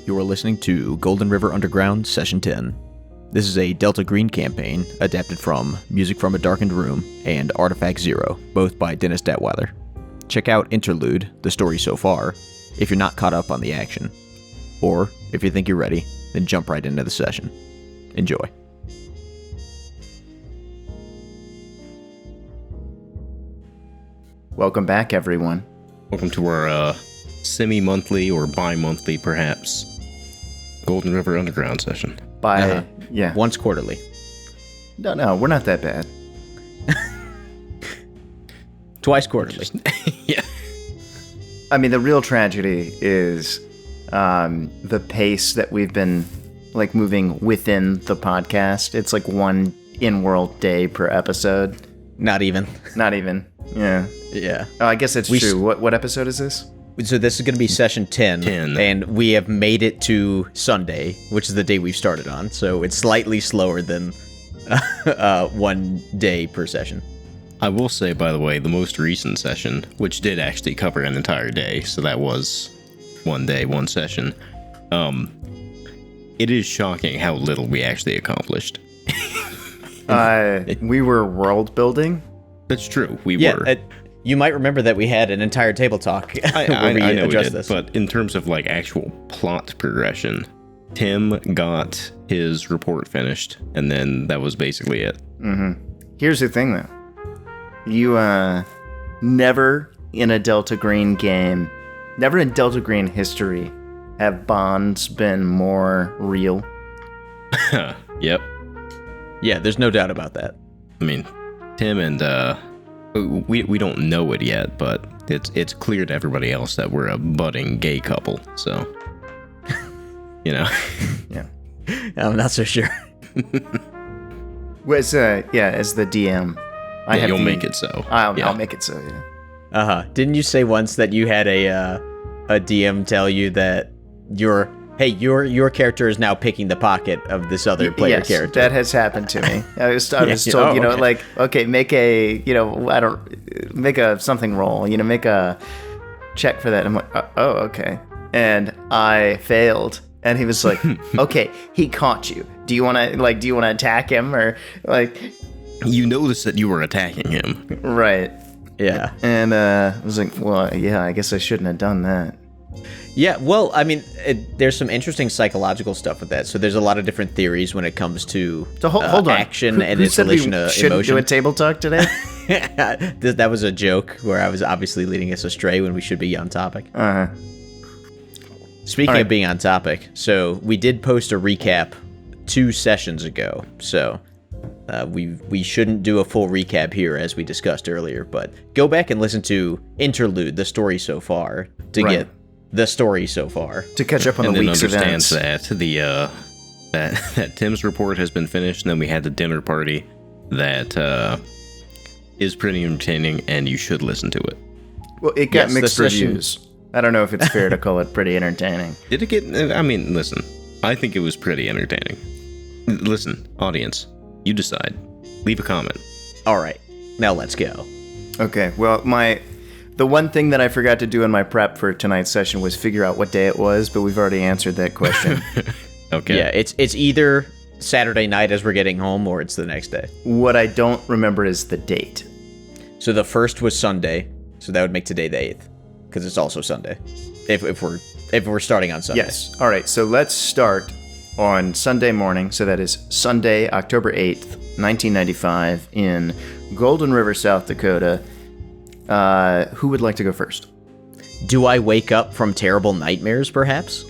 You are listening to Golden River Underground Session 10. This is a Delta Green campaign adapted from Music from a Darkened Room and Artifact Zero, both by Dennis Detweiler. Check out Interlude, the story so far, if you're not caught up on the action. Or, if you think you're ready, then jump right into the session. Enjoy. Welcome back, everyone. Welcome to our semi-monthly or bi-monthly, perhaps, Golden River Underground session. Yeah. Once quarterly. No, we're not that bad. Twice quarterly. Yeah. I mean, the real tragedy is the pace that we've been moving within the podcast. It's like one in-world day per episode. Not even. Yeah. Yeah. Oh, I guess it's true. What episode is this? So this is going to be session 10, and we have made it to Sunday, which is the day we've started on, so it's slightly slower than 1 day per session. I will say, by the way, the most recent session, which did actually cover an entire day, so that was 1 day, 1 session, it is shocking how little we actually accomplished. We were world building. That's true, we were. You might remember that we had an entire table talk I know we did, this. But in terms of actual plot progression, Tim got his report finished, and then that was basically it. Mm-hmm. Here's the thing, though. You never in a Delta Green game, never in Delta Green history, have bonds been more real. Yep. Yeah, there's no doubt about that. I mean, Tim and we don't know it yet, but it's clear to everybody else that we're a budding gay couple. So, Yeah. I'm not so sure. As the DM, you'll make it so. I'll make it so. Yeah. Didn't you say once that you had a DM tell you that your character is now picking the pocket of this other player character? That has happened to me. I was told, make a something roll, make a check for that. I'm like, oh, okay. And I failed. And he was like, okay, he caught you. Do you want to attack him or You noticed that you were attacking him. Right. Yeah. And I was like, well, yeah, I guess I shouldn't have done that. Yeah, well, I mean, there's some interesting psychological stuff with that. So there's a lot of different theories when it comes to hold on. Action and its relation to emotion. Do a table talk today? That was a joke where I was obviously leading us astray when we should be on topic. Uh-huh. Speaking of being on topic, so we did post a recap 2 sessions ago. So we shouldn't do a full recap here as we discussed earlier, but go back and listen to Interlude, the story so far, to get the story so far. To catch up on the week's events. And then understands that Tim's report has been finished, and then we had the dinner party that is pretty entertaining, and you should listen to it. Well, it got mixed reviews. I don't know if it's fair to call it pretty entertaining. Did it get... I mean, listen. I think it was pretty entertaining. Listen, audience, you decide. Leave a comment. All right, now let's go. Okay, well, the one thing that I forgot to do in my prep for tonight's session was figure out what day it was, but we've already answered that question. Okay. Yeah, it's either Saturday night as we're getting home, or it's the next day. What I don't remember is the date. So the first was Sunday, so that would make today the 8th, because it's also Sunday. If we're starting on Sunday. Yes. All right. So let's start on Sunday morning. So that is Sunday, October 8th, 1995, in Golden River, South Dakota. Who would like to go first? Do I wake up from terrible nightmares, perhaps?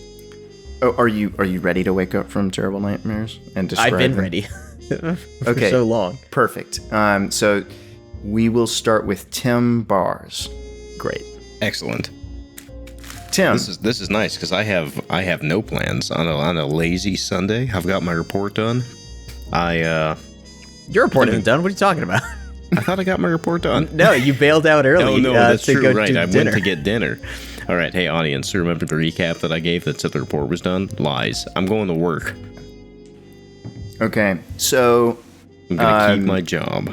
Oh, are you ready to wake up from terrible nightmares and describe I've been them? ready for Okay. so long. Perfect. So we will start with Tim Bars. Great. Excellent. Tim, This is nice because I have no plans on a lazy Sunday. I've got my report done. Your report isn't done. What are you talking about? I thought I got my report done. No, you bailed out early. No, that's to true. go Right, to I dinner. went to get dinner. All right, hey audience, remember the recap that I gave that said the report was done? Lies. I'm going to work. Okay, so I'm gonna keep my job.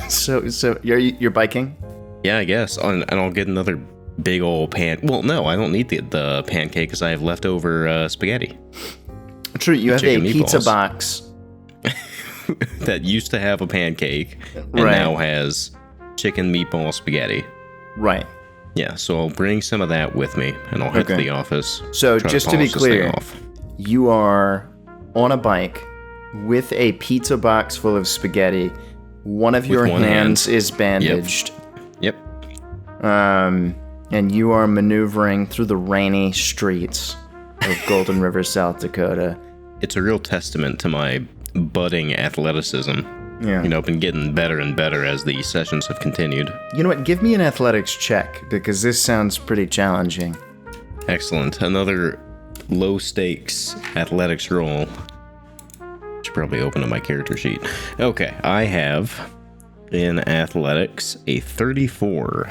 so you're biking? Yeah, I guess. And I'll get another big old pan. Well, no, I don't need the pancake because I have leftover spaghetti True, you have a Chicken pizza meatballs. box. that used to have a pancake and Right. now has chicken meatball spaghetti. Right. Yeah, so I'll bring some of that with me, and I'll head to Okay. the office. So try just to be polish this thing clear, off. you are on a bike with a pizza box full of spaghetti. One of your one hands hand. is bandaged. Yep. And you are maneuvering through the rainy streets of Golden River, South Dakota. It's a real testament to my budding athleticism. Yeah. You know, been getting better and better as the sessions have continued. You know what? Give me an athletics check because this sounds pretty challenging. Excellent. Another low stakes athletics roll. Should probably open up my character sheet. Okay, I have in athletics a 34.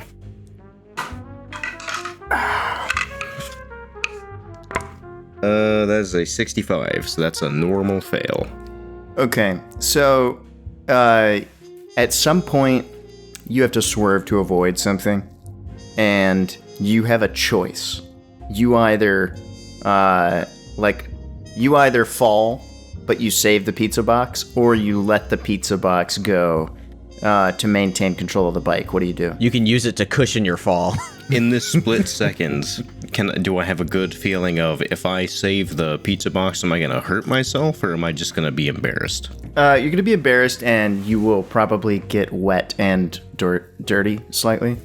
That is a 65, so that's a normal fail. Okay, so at some point you have to swerve to avoid something, and you have a choice. You either fall, but you save the pizza box, or you let the pizza box go to maintain control of the bike. What do you do? You can use it to cushion your fall. In this split second, do I have a good feeling of if I save the pizza box, am I going to hurt myself or am I just going to be embarrassed? You're going to be embarrassed, and you will probably get wet and dirty slightly.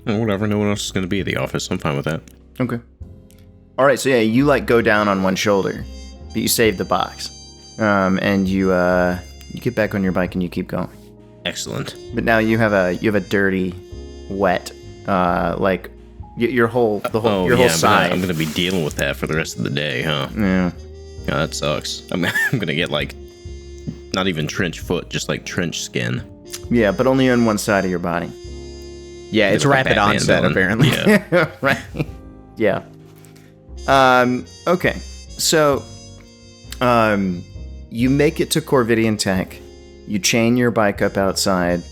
Well, whatever, no one else is going to be at the office. I'm fine with that. Okay. All right, so yeah, you go down on one shoulder, but you save the box, and you get back on your bike and you keep going. Excellent. But now you have a dirty, wet, your whole side. I'm gonna be dealing with that for the rest of the day, huh? Yeah. Yeah, that sucks. I'm gonna get like, not even trench foot, just like trench skin. Yeah, but only on one side of your body. Yeah, it's Like a rapid Batman onset, villain. apparently. Yeah. Right. Yeah. Okay. So, you make it to Corvidian Tech. You chain your bike up outside.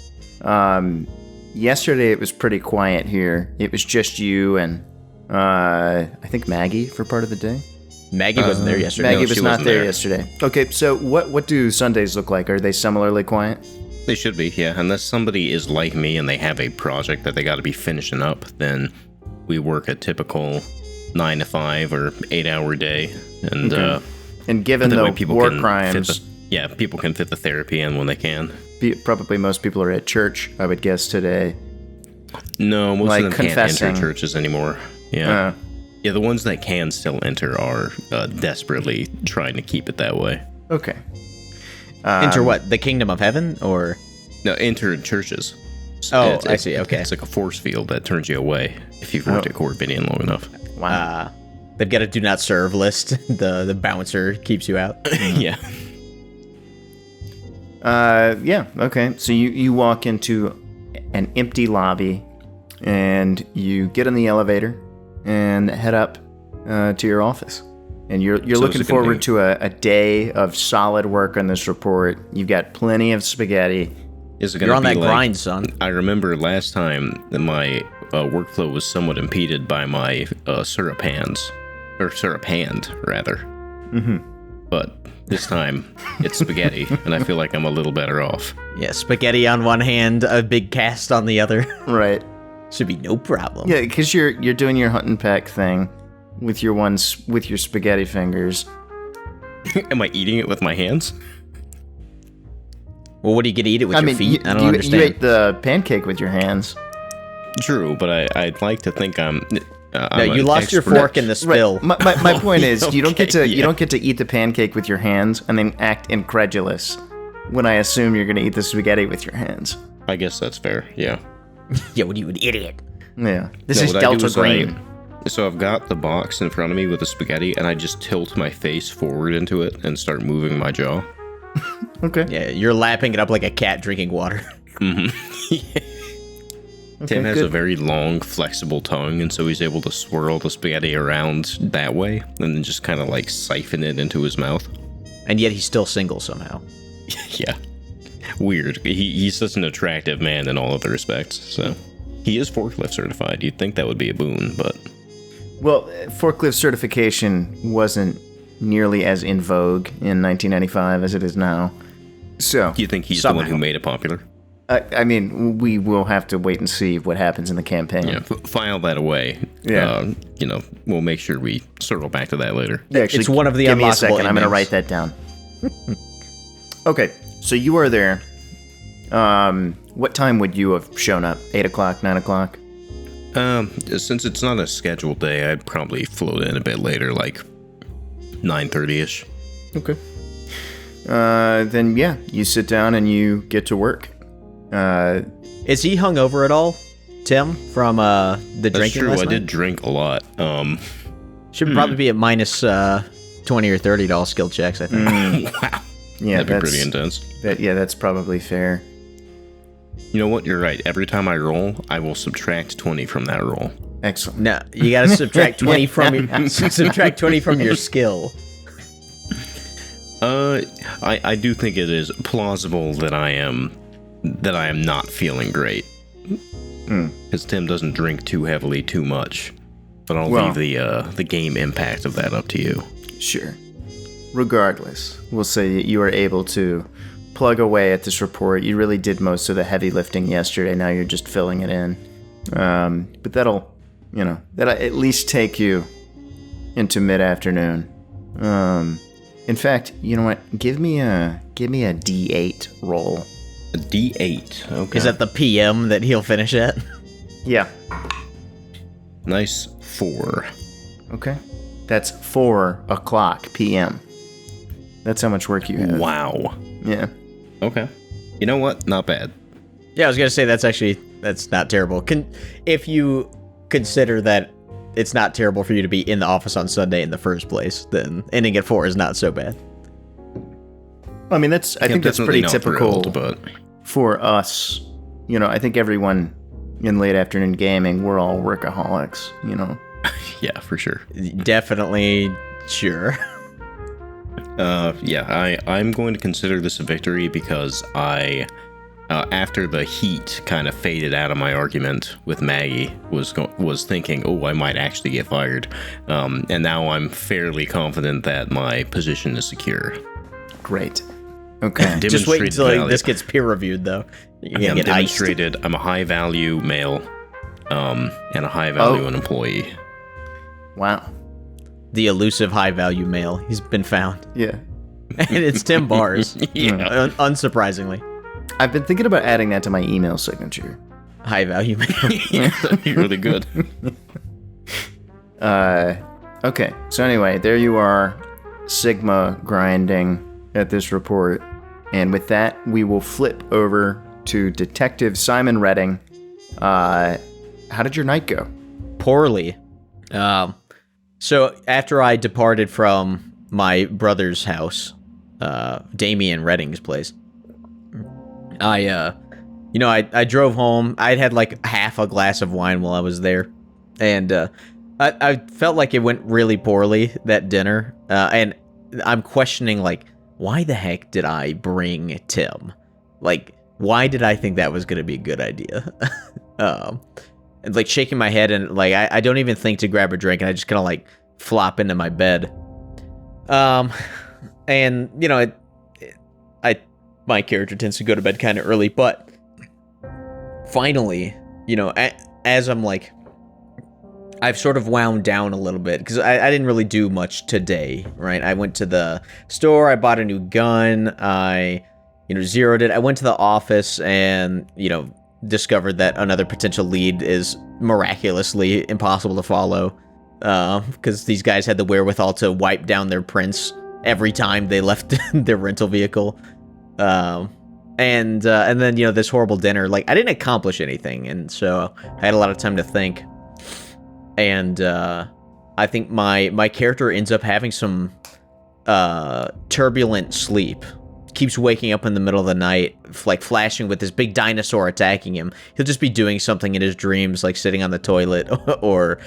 Yesterday it was pretty quiet here. It was just you and I think Maggie for part of the day. Maggie wasn't there yesterday. Maggie she was not wasn't there there. yesterday. Okay, so what do Sundays look like? Are they similarly quiet? They should be, yeah. Unless somebody is like me and they have a project that they got to be finishing up, then we work a typical 9 to 5 or 8-hour day, and And given that the way people war can crimes, people can fit the therapy in when they can. probably most people are at church, I would guess today. No, most Like of them can't confessing. enter churches anymore. Yeah. Uh, Yeah, the ones that can still enter are desperately trying to keep it that way. Okay. Enter what? The kingdom of heaven? Or. No, enter churches. Oh, I see, okay. It's like a force field that turns you away if you've worked at Corvidian long enough. Wow. They've got a do not serve list. The bouncer keeps you out. Yeah. Yeah, okay. So you walk into an empty lobby, and you get in the elevator and head up to your office. And you're So looking is it gonna forward be- to a day of solid work on this report. You've got plenty of spaghetti. Is it gonna You're on be that like- grind, son. I remember last time that my workflow was somewhat impeded by my syrup hand, rather. Mm-hmm. But this time it's spaghetti, and I feel like I'm a little better off. Yeah, spaghetti on one hand, a big cast on the other. Right. Should be no problem. Yeah, because you're doing your hunt and peck thing with your spaghetti fingers. Am I eating it with my hands? Well, what do you get to eat it with I your mean, feet? I don't you understand. ate the pancake with your hands. True, but I'd like to think I'm. No, you lost your fork in the spill. Right. My point is, you don't get to Okay, you yeah. don't get to eat the pancake with your hands and then act incredulous when I assume you're going to eat the spaghetti with your hands. I guess that's fair. Yeah. Yeah, what are you, an idiot? Yeah, this No, is what I do Delta is Green. So I've got the box in front of me with the spaghetti, and I just tilt my face forward into it and start moving my jaw. Okay. Yeah, you're lapping it up like a cat drinking water. Tim has good. a very long, flexible tongue, and so he's able to swirl the spaghetti around that way, and then just kind of like siphon it into his mouth. And yet he's still single somehow. Yeah. Weird. He's such an attractive man in all other respects, so. He is forklift certified. You'd think that would be a boon, but Well, forklift certification wasn't nearly as in vogue in 1995 as it is now. So, you think he's the one who made it popular? I mean, we will have to wait and see what happens in the campaign. Yeah, file that away. Yeah. We'll make sure we circle back to that later. Yeah, actually, It's one of the give me a unlockable second. I'm going to endings. write that down. Okay, so you are there. What time would you have shown up? 8 o'clock, 9 o'clock? Since it's not a scheduled day, I'd probably float in a bit later, like 9:30ish. Okay. Then, yeah, you sit down and you get to work. Is he hungover at all, Tim, from the That's drinking true. last I night? did drink a lot. Should probably be at minus 20 or 30 to all skill checks, I think. Wow. Yeah, That'd be pretty intense. that's probably fair. You know what? You're right. Every time I roll, I will subtract 20 from that roll. Excellent. No, you got to subtract 20 from your subtract 20 from your skill. I do think it is plausible that I am not feeling great. Because Tim doesn't drink too heavily too much. But I'll leave the game impact of that up to you. Sure. Regardless, we'll say that you are able to plug away at this report. You really did most of the heavy lifting yesterday. Now you're just filling it in. But that'll at least take you into mid-afternoon. In fact, you know what? Give me a D8 roll. A D8. Okay. Is that the PM that he'll finish at? Yeah. Nice 4. Okay. That's 4 o'clock p.m. That's how much work you have. Wow. Yeah. Okay. You know what? Not bad. Yeah, I was gonna say that's not terrible. If you consider that it's not terrible for you to be in the office on Sunday in the first place, then ending at 4 is not so bad. I mean, I think that's pretty typical but for us. I think everyone in late afternoon gaming, we're all workaholics, yeah, for sure. Definitely, sure. I'm going to consider this a victory because after the heat kind of faded out of my argument with Maggie, was thinking, oh, I might actually get fired. And now I'm fairly confident that my position is secure. Great. Okay. Just wait until Demonstrated this gets peer reviewed, though. You're gonna I'm get iced. demonstrated. I'm a high value male, and a high value employee. Wow. The elusive high value male. He's been found. Yeah. And it's Tim Bars. Yeah. Unsurprisingly. I've been thinking about adding that to my email signature. High value male. Yeah, that'd be really good. Okay. So anyway, there you are, Sigma grinding at this report. And with that, we will flip over to Detective Simon Redding. How did your night go? Poorly. So after I departed from my brother's house, Damian Redding's place, I drove home. I'd had like half a glass of wine while I was there, and I felt like it went really poorly that dinner, and I'm questioning, like, why the heck did I bring Tim? Like, why did I think that was going to be a good idea? And like shaking my head, and like I don't even think to grab a drink, and I just kind of like flop into my bed. And my character tends to go to bed kind of early, but finally, as I'm like, I've sort of wound down a little bit because I didn't really do much today, right? I went to the store, I bought a new gun, I zeroed it. I went to the office and, discovered that another potential lead is miraculously impossible to follow because these guys had the wherewithal to wipe down their prints every time they left their rental vehicle. And then, this horrible dinner, like I didn't accomplish anything. And so I had a lot of time to think. And I think my character ends up having some turbulent sleep. Keeps waking up in the middle of the night, like flashing with this big dinosaur attacking him. He'll just be doing something in his dreams, like sitting on the toilet or,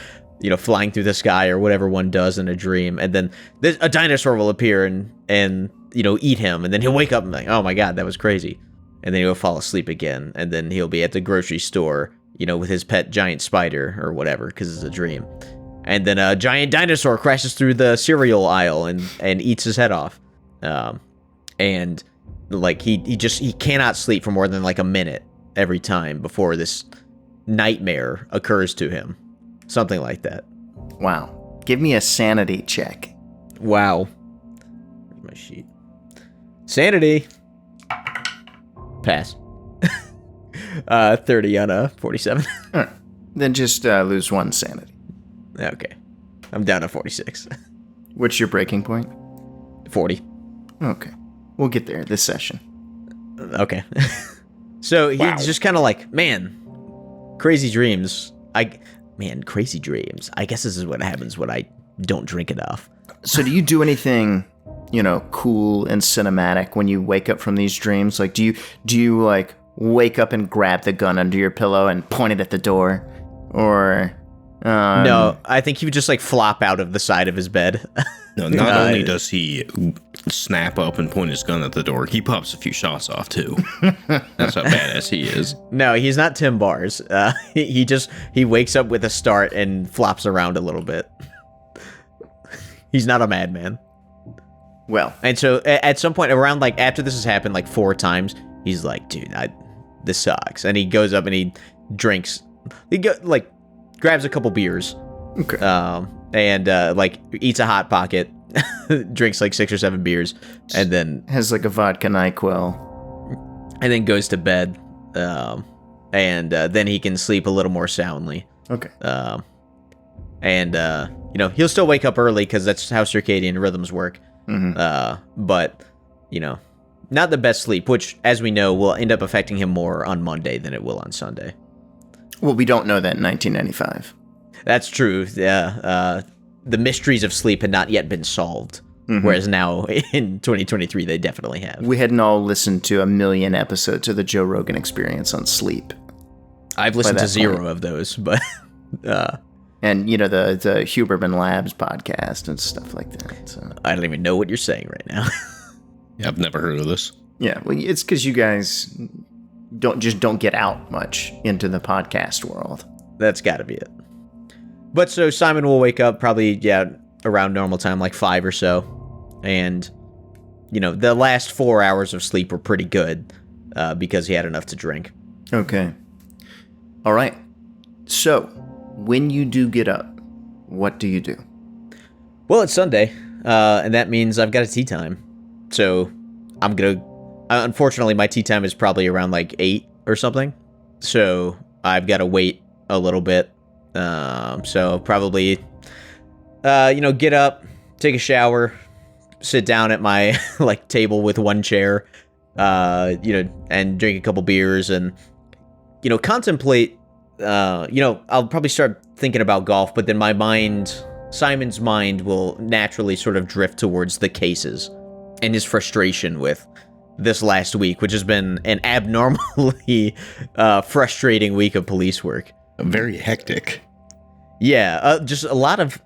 flying through the sky or whatever one does in a dream. And then a dinosaur will appear and eat him. And then he'll wake up and be like, oh my God, that was crazy. And then he'll fall asleep again. And then he'll be at the grocery store, with his pet giant spider or whatever, because it's a dream. And then a giant dinosaur crashes through the cereal aisle and eats his head off. And like he cannot sleep for more than like a minute every time before this nightmare occurs to him. Something like that. Wow. Give me a sanity check. Wow. Where's my sheet? Sanity. Pass. 30 on a 47. All right. Then just lose 1 sanity. Okay. I'm down to 46. What's your breaking point? 40. Okay. We'll get there this session. Okay. So he's just kind of like, man, crazy dreams. Crazy dreams. I guess this is what happens when I don't drink enough. So do you do anything, cool and cinematic when you wake up from these dreams? Like, do you like wake up and grab the gun under your pillow and point it at the door? Or... no, I think he would just like flop out of the side of his bed. No, not only does he snap up and point his gun at the door, he pops a few shots off too. That's how badass he is. No, he's not Tim Bars. He wakes up with a start and flops around a little bit. He's not a madman. Well, and so at some point around like after this has happened like 4 times, he's like, dude, this sucks. And he goes up and he drinks. Grabs a couple beers. Okay. And eats a Hot Pocket, drinks like 6 or 7 beers, and then has like a vodka NyQuil, and then goes to bed. And then he can sleep a little more soundly. Okay. He'll still wake up early because that's how circadian rhythms work. Mm-hmm. But not the best sleep, which, as we know, will end up affecting him more on Monday than it will on Sunday. Well, we don't know that in 1995. That's true. Yeah. The mysteries of sleep had not yet been solved. Mm-hmm. Whereas now in 2023, they definitely have. We hadn't all listened to 1 million episodes of the Joe Rogan Experience on sleep. I've listened to 0 of those, but... And, the Huberman Labs podcast and stuff like that. So. I don't even know what you're saying right now. Yeah, I've never heard of this. Yeah, well, it's because you guys don't get out much into the podcast world. That's got to be it. But so Simon will wake up probably, around normal time, like 5 or so. And, the last 4 hours of sleep were pretty good because he had enough to drink. Okay. All right. So, when you do get up, what do you do? Well, it's Sunday, and that means I've got a tea time. So, I'm going to... Unfortunately, my tea time is probably around like 8 or something. So, I've got to wait a little bit. So probably, get up, take a shower, sit down at my table with 1 chair, and drink a couple beers and, contemplate, I'll probably start thinking about golf, but then Simon's mind will naturally sort of drift towards the cases and his frustration with this last week, which has been an abnormally, frustrating week of police work. Very hectic. Yeah, just a lot of...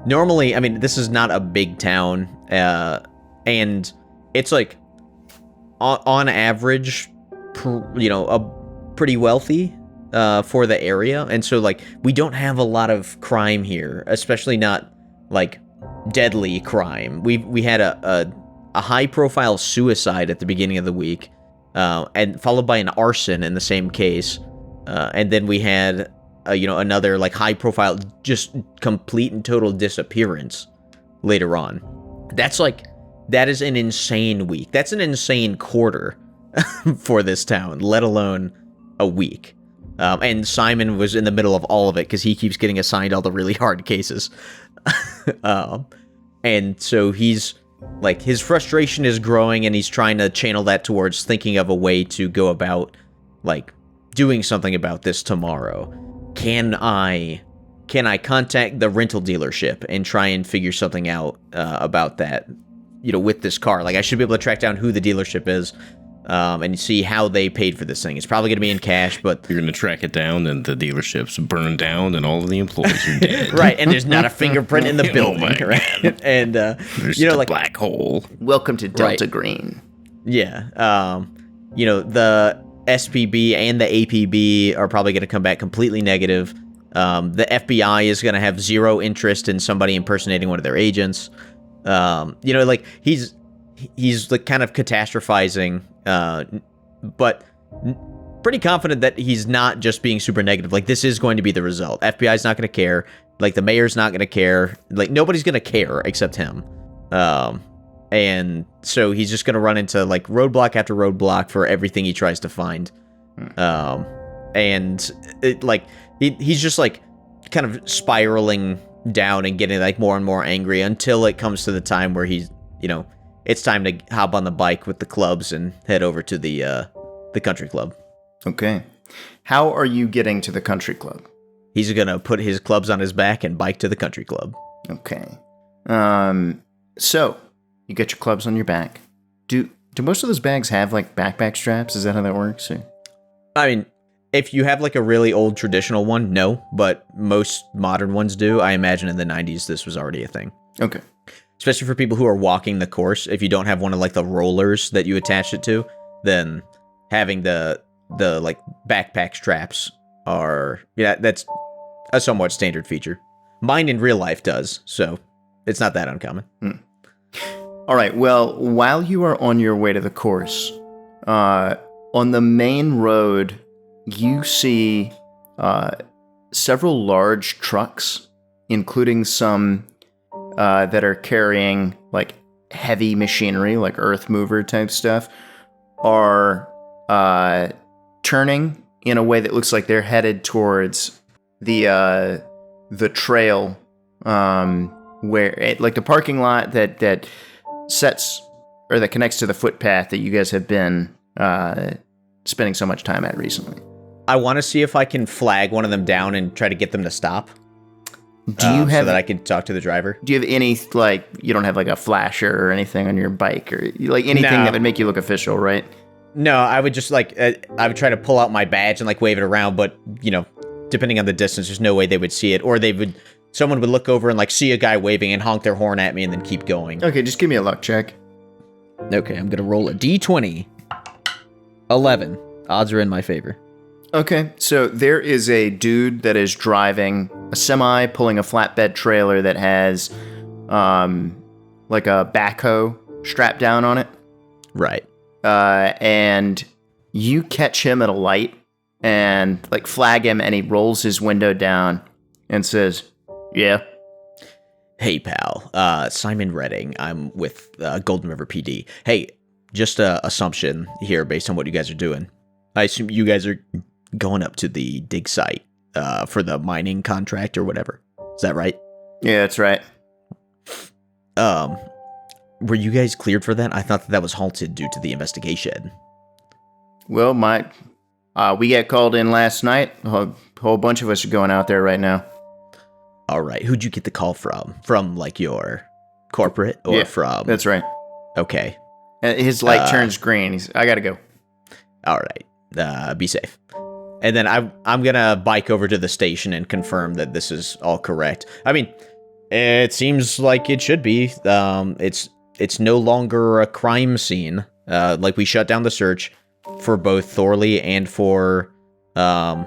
normally, I mean, this is not a big town, and it's like, on average, pretty wealthy for the area, and so, we don't have a lot of crime here, especially not, deadly crime. We had a high-profile suicide at the beginning of the week, and followed by an arson in the same case. And then we had, another high-profile, just complete and total disappearance later on. That is an insane week. That's an insane quarter for this town, let alone a week. And Simon was in the middle of all of it because he keeps getting assigned all the really hard cases. And so he's his frustration is growing, and he's trying to channel that towards thinking of a way to go about doing something about this tomorrow. Can I contact the rental dealership and try and figure something out about that, with this car? I should be able to track down who the dealership is and see how they paid for this thing. It's probably going to be in cash, but... You're going to track it down, and the dealership's burned down, and all of the employees are dead. Right, and there's not a fingerprint in the building, right? And, there's a black hole. Welcome to Delta Green. Yeah, SPB and the APB are probably going to come back completely negative. The FBI is going to have zero interest in somebody impersonating one of their agents. Like he's like kind of catastrophizing, but pretty confident that he's not just being super negative. Like, this is going to be the result. FBI's not going to care. Like, the mayor's not going to care. Like, nobody's going to care except him. And so he's just going to run into like roadblock after roadblock for everything he tries to find. And it, like, he's just like kind of spiraling down and getting like more and more angry until it comes to the time where he's, it's time to hop on the bike with the clubs and head over to the country club. Okay. How are you getting to the country club? He's going to put his clubs on his back and bike to the country club. Okay. So you get your clubs on your back. Do most of those bags have like backpack straps? Is that how that works? Or? I mean, if you have like a really old traditional one, no, but most modern ones do. I imagine in the 90s this was already a thing. Okay. Especially for people who are walking the course. If you don't have one of like the rollers that you attach it to, then having the like backpack straps are, that's a somewhat standard feature. Mine in real life does, so it's not that uncommon. All right, well, while you are on your way to the course, on the main road, you see several large trucks, including some that are carrying like heavy machinery, like earth mover type stuff, are turning in a way that looks like they're headed towards the trail, where like the parking lot that sets or that connects to the footpath that you guys have been spending so much time at recently. I want to see if I can flag one of them down and try to get them to stop. Do you have so that I can talk to the driver? Do you have any, like, you don't have like a flasher or anything on your bike or like anything that would make you look official, right? No, I would just like I would try to pull out my badge and like wave it around, but depending on the distance, there's no way they would see it, or someone would look over and like see a guy waving and honk their horn at me and then keep going. Okay, just give me a luck check. Okay, I'm gonna roll a d20. 11. Odds are in my favor. Okay, so there is a dude that is driving a semi, pulling a flatbed trailer that has like a backhoe strapped down on it. Right. And you catch him at a light and like flag him, and he rolls his window down and says, "Yeah." Hey, pal. Simon Redding. I'm with Golden River PD. Hey, just a assumption here based on what you guys are doing. I assume you guys are going up to the dig site for the mining contract or whatever. Is that right? Yeah, that's right. Were you guys cleared for that? I thought that was halted due to the investigation. Well, we got called in last night. A whole bunch of us are going out there right now. All right. Who'd you get the call from? From, like, your corporate? Or from... That's right. Okay. His light turns green. I gotta go. All right. Be safe. And then I'm gonna bike over to the station and confirm that this is all correct. I mean, it seems like it should be. It's no longer a crime scene. Like, we shut down the search for both Thorley and for the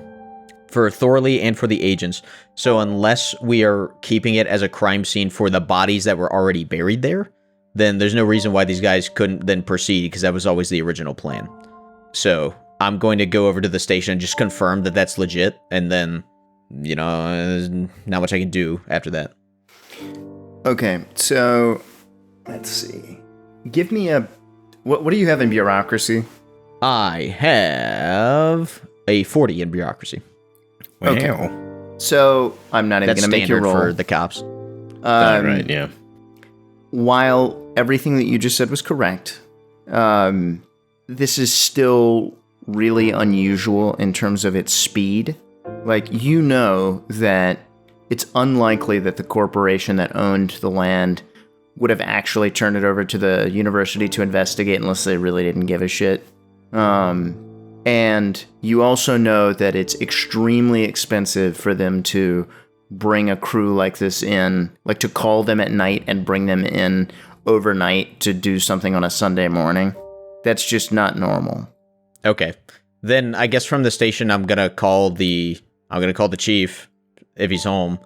agents. So unless we are keeping it as a crime scene for the bodies that were already buried there, then there's no reason why these guys couldn't then proceed, because that was always the original plan. So I'm going to go over to the station and just confirm that that's legit, and then, there's not much I can do after that. Okay, so let's see. Give me a... What do you have in bureaucracy? I have a 40 in bureaucracy. Wow. Okay. So I'm not even going to make you roll. For the cops. All right, yeah. While everything that you just said was correct, this is still really unusual in terms of its speed. Like, that it's unlikely that the corporation that owned the land would have actually turned it over to the university to investigate unless they really didn't give a shit. And you also know that it's extremely expensive for them to bring a crew like this in, like to call them at night and bring them in overnight to do something on a Sunday morning. That's just not normal. Okay. Then I guess from the station, I'm gonna call the chief if he's home,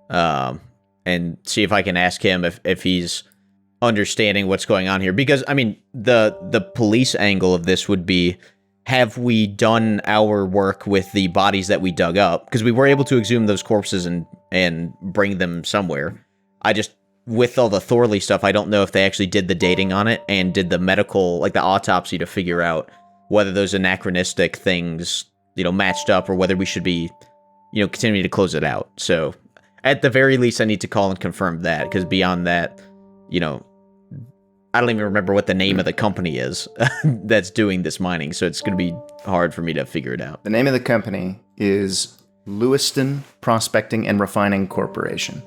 and see if I can ask him if he's understanding what's going on here. Because I mean, the police angle of this would be, have we done our work with the bodies that we dug up? Because we were able to exhume those corpses and bring them somewhere. I just, with all the Thorley stuff, I don't know if they actually did the dating on it and did the medical, like the autopsy, to figure out whether those anachronistic things, matched up, or whether we should be, continuing to close it out. So at the very least, I need to call and confirm that, because beyond that, I don't even remember what the name of the company is that's doing this mining, so it's going to be hard for me to figure it out. The name of the company is Lewiston Prospecting and Refining Corporation.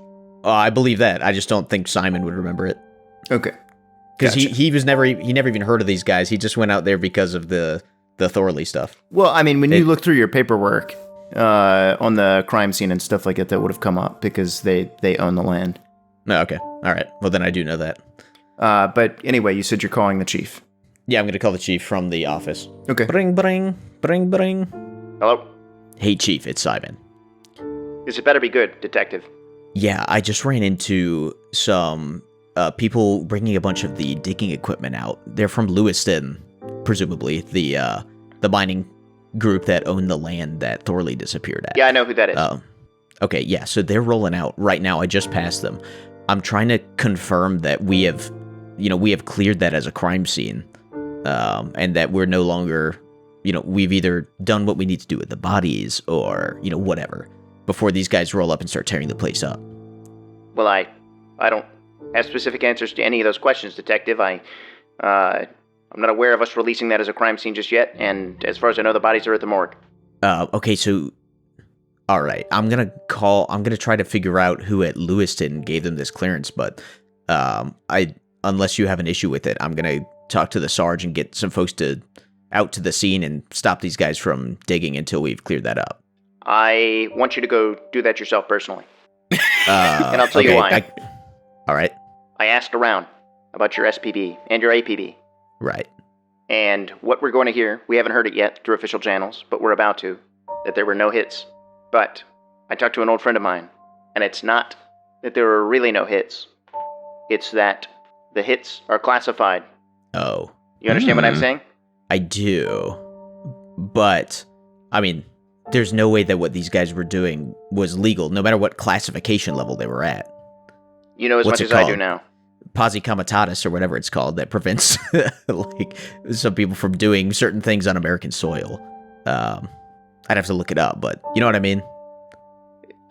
I believe that. I just don't think Simon would remember it. Okay. Because Gotcha. he never even heard of these guys. He just went out there because of the Thorley stuff. Well, I mean, when you look through your paperwork on the crime scene and stuff like that would have come up because they own the land. No, okay. All right. Well, then I do know that. But anyway, you said you're calling the chief. Yeah, I'm going to call the chief from the office. Okay. Bring. Hello? Hey, Chief, it's Simon. This had better be good, detective. Yeah, I just ran into some people bringing a bunch of the digging equipment out. They're from Lewiston, presumably, the mining group that owned the land that Thorley disappeared at. Yeah, I know who that is. Okay, yeah, so they're rolling out right now. I just passed them. I'm trying to confirm that we have cleared that as a crime scene, and that we're no longer, we've either done what we need to do with the bodies or, whatever, before these guys roll up and start tearing the place up. Well, I don't have specific answers to any of those questions, detective. I'm not aware of us releasing that as a crime scene just yet, and as far as I know, the bodies are at the morgue. Okay, so, all right, I'm gonna try to figure out who at Lewiston gave them this clearance, but, unless you have an issue with it, I'm gonna talk to the Sarge and get some folks out to the scene and stop these guys from digging until we've cleared that up. I want you to go do that yourself personally. And I'll tell you why. All right. I asked around about your SPB and your APB. Right. And what we're going to hear, we haven't heard it yet through official channels, but we're about to, that there were no hits. But I talked to an old friend of mine, and it's not that there were really no hits. It's that the hits are classified. Oh. You understand what I'm saying? I do. But, I mean, there's no way that what these guys were doing was legal, no matter what classification level they were at. You know as What's much it as I do called? now. Posse comitatus, or whatever it's called, that prevents some people from doing certain things on American soil. I'd have to look it up, but you know what I mean?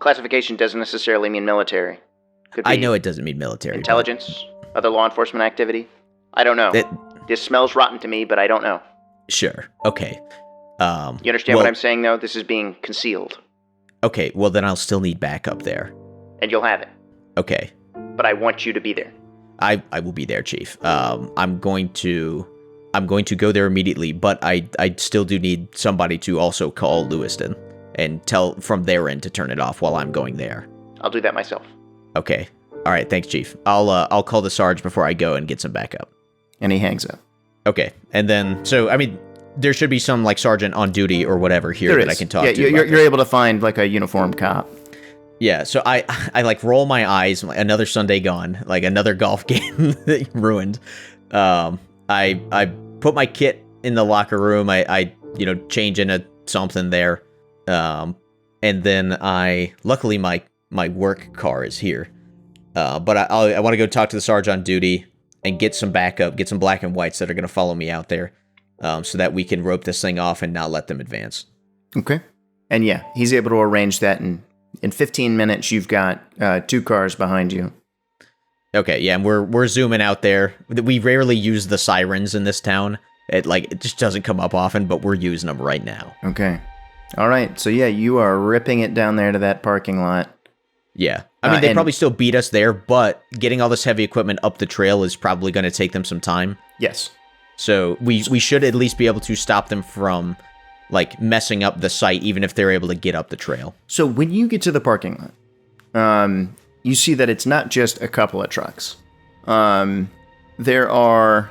Classification doesn't necessarily mean military. Could be I know it doesn't mean military. intelligence, other law enforcement activity. I don't know. This smells rotten to me, but I don't know. Sure. Okay. You understand what I'm saying, though? This is being concealed, Okay, well then I'll still need backup there. and you'll have it. Okay. But I want you to be there. I will be there, Chief. I'm going to go there immediately, but I still do need somebody to also call Lewiston and tell from their end to turn it off while I'm going there. I'll do that myself. Okay. All right, thanks, Chief. I'll call the Sarge before I go and get some backup. And he hangs up. Okay. And then, so I mean, there should be some like sergeant on duty or whatever here There that is. I can talk yeah, to. you're able to find like a uniformed cop. Yeah, so I like roll my eyes, like, another Sunday gone, like another golf game ruined. I put my kit in the locker room. I change into something there. And then luckily my work car is here. But I want to go talk to the sergeant on duty and get some backup, get some black and whites that are going to follow me out there, so that we can rope this thing off and not let them advance. Okay. And yeah, he's able to arrange that, and in 15 minutes, you've got 2 cars behind you. Okay, yeah, and we're zooming out there. We rarely use the sirens in this town. It just doesn't come up often, but we're using them right now. Okay. All right. So yeah, you are ripping it down there to that parking lot. Yeah. I mean, they probably still beat us there, but getting all this heavy equipment up the trail is probably going to take them some time. Yes. So we should at least be able to stop them from like messing up the site, even if they're able to get up the trail. So when you get to the parking lot, you see that it's not just a couple of trucks. There are,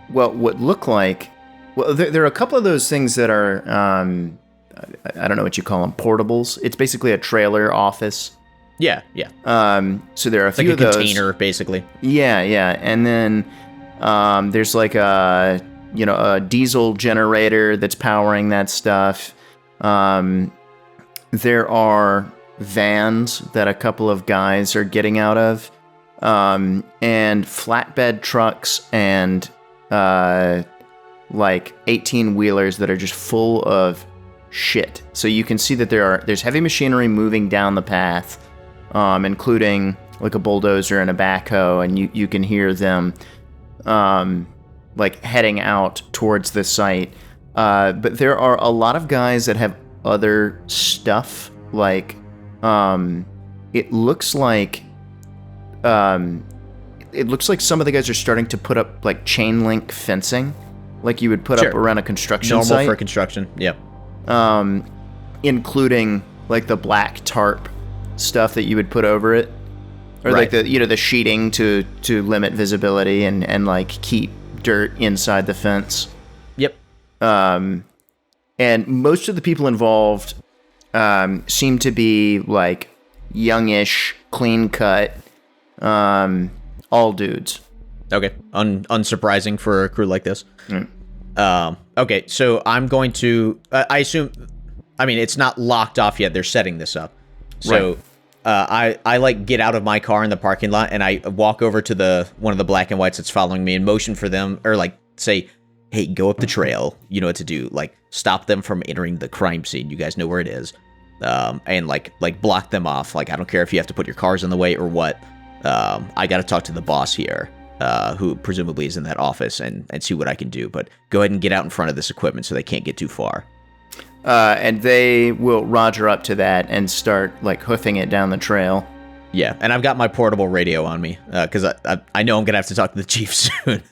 what look like Well, there are a couple of those things that are, I don't know what you call them, portables. It's basically a trailer office. Yeah. So there are a It's few like a of those. container, basically. Yeah. And then there's like a diesel generator that's powering that stuff. There are vans that a couple of guys are getting out of, and flatbed trucks and like 18-wheelers that are just full of shit. So you can see that there's heavy machinery moving down the path, including like a bulldozer and a backhoe, and you can hear them like heading out towards the site. But there are a lot of guys that have other stuff, like it looks like some of the guys are starting to put up like chain link fencing, like you would put up around a construction Normal site. for construction. Yep. Including like the black tarp stuff that you would put over it, or Right. like the sheeting to limit visibility and like keep dirt inside the fence. Yep. And most of the people involved seem to be like youngish, clean cut, all dudes. Okay. Unsurprising for a crew like this. Okay, so I'm going to. I assume. I mean, it's not locked off yet. They're setting this up. So, I like get out of my car in the parking lot and I walk over to one of the black and whites that's following me and motion for them, or like say, "Hey, go up the trail. You know what to do. Like, stop them from entering the crime scene. You guys know where it is." And like block them off. Like, I don't care if you have to put your cars in the way or what. I got to talk to the boss here, who presumably is in that office, and see what I can do. But go ahead and get out in front of this equipment so they can't get too far. And they will roger up to that and start like hoofing it down the trail. Yeah, and I've got my portable radio on me because I know I'm gonna have to talk to the chief soon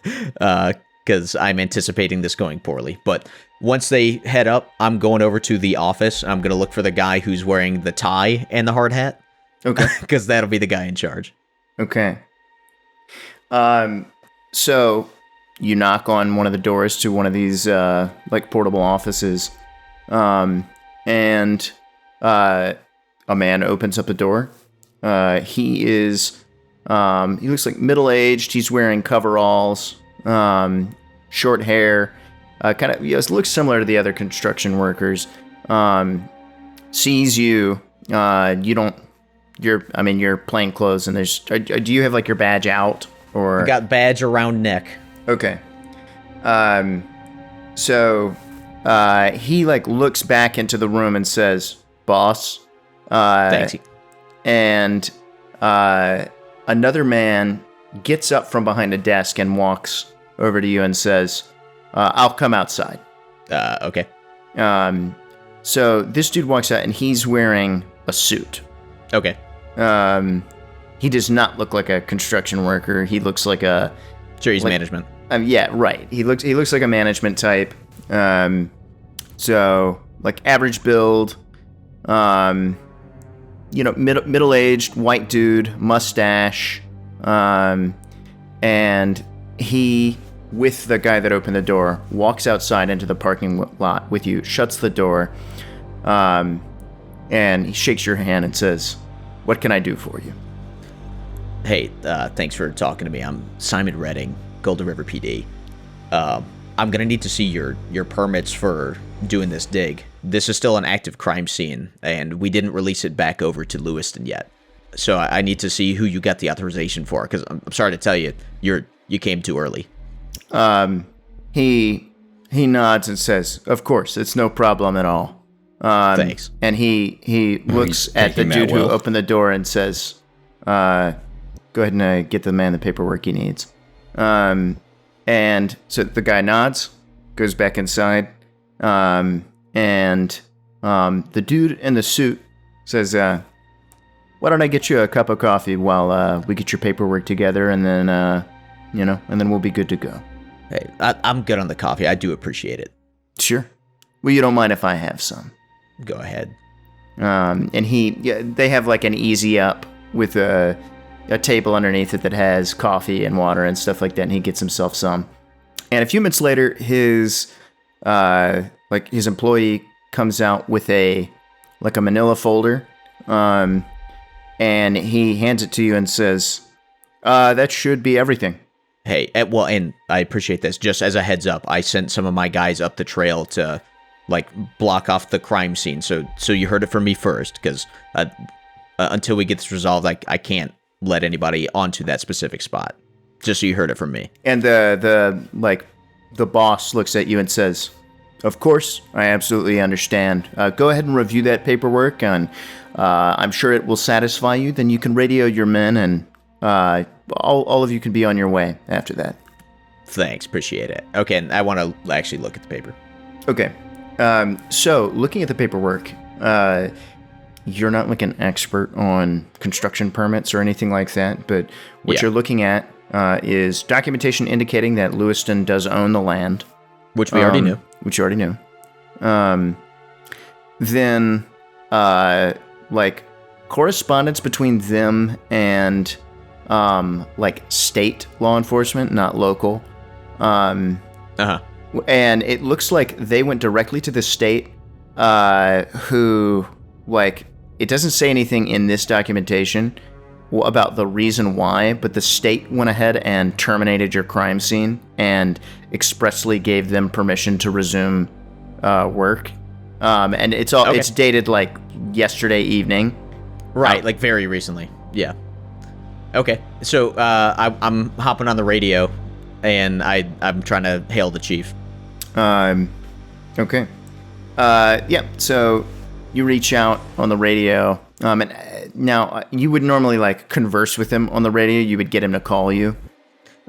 because I'm anticipating this going poorly. But once they head up, I'm going over to the office. I'm gonna look for the guy who's wearing the tie and the hard hat. Okay. Because that'll be the guy in charge. Okay. So you knock on one of the doors to one of these like portable offices, and a man opens up the door. He looks like middle-aged. He's wearing coveralls, short hair, kind of looks similar to the other construction workers. Sees you. You're plain clothes, and do you have like your badge out or? I got badge around neck. Okay. So he like looks back into the room and says, "Boss." Thanks. And another man gets up from behind a desk and walks over to you and says, "I'll come outside." Okay. So this dude walks out and he's wearing a suit. Okay. He does not look like a construction worker. He looks like a Sure, he's management. yeah, right. He looks like a management type. So like average build, middle-aged white dude, mustache, and he, with the guy that opened the door, walks outside into the parking lot with you, shuts the door, and he shakes your hand and says, "What can I do for you?" Hey, thanks for talking to me. I'm Simon Redding, Golden River PD. I'm gonna need to see your permits for doing this dig. This is still an active crime scene, and we didn't release it back over to Lewiston yet. So I need to see who you got the authorization for, because I'm sorry to tell you, you came too early. He nods and says, "Of course, it's no problem at all." Thanks. And he looks He's at the taking that dude who well. opened the door and says, "Go ahead and get the man the paperwork he needs." And so the guy nods, goes back inside, and the dude in the suit says, "Why don't I get you a cup of coffee while we get your paperwork together, and then and then we'll be good to go." Hey, I'm good on the coffee. I do appreciate it. Sure. Well, you don't mind if I have some. Go ahead. And they have like an easy up with a table underneath it that has coffee and water and stuff like that, and he gets himself some. And a few minutes later, his like his employee comes out with a manila folder, and he hands it to you and says, that should be everything. Hey, well, and I appreciate this. Just as a heads up, I sent some of my guys up the trail to, like, block off the crime scene. So you heard it from me first, because until we get this resolved, I can't let anybody onto that specific spot. Just so you heard it from me. And the boss looks at you and says, of course, I absolutely understand. Go ahead and review that paperwork, and I'm sure it will satisfy you. Then you can radio your men, and all of you can be on your way after that. Thanks, appreciate it. Okay, and I want to actually look at the paper. Okay. So, looking at the paperwork, you're not like an expert on construction permits or anything like that, but what you're looking at is documentation indicating that Lewiston does own the land. Which we already knew. Which you already knew. Then, like, correspondence between them and, like, state law enforcement, not local. Uh-huh. And it looks like they went directly to the state, who, like, it doesn't say anything in this documentation about the reason why, but the state went ahead and terminated your crime scene and expressly gave them permission to resume work. And it's all it's dated like yesterday evening. Right, like very recently. Yeah. Okay, so I'm hopping on the radio, and I'm trying to hail the chief. Okay. Yeah, so you reach out on the radio, and now you would normally like converse with him on the radio. You would get him to call you.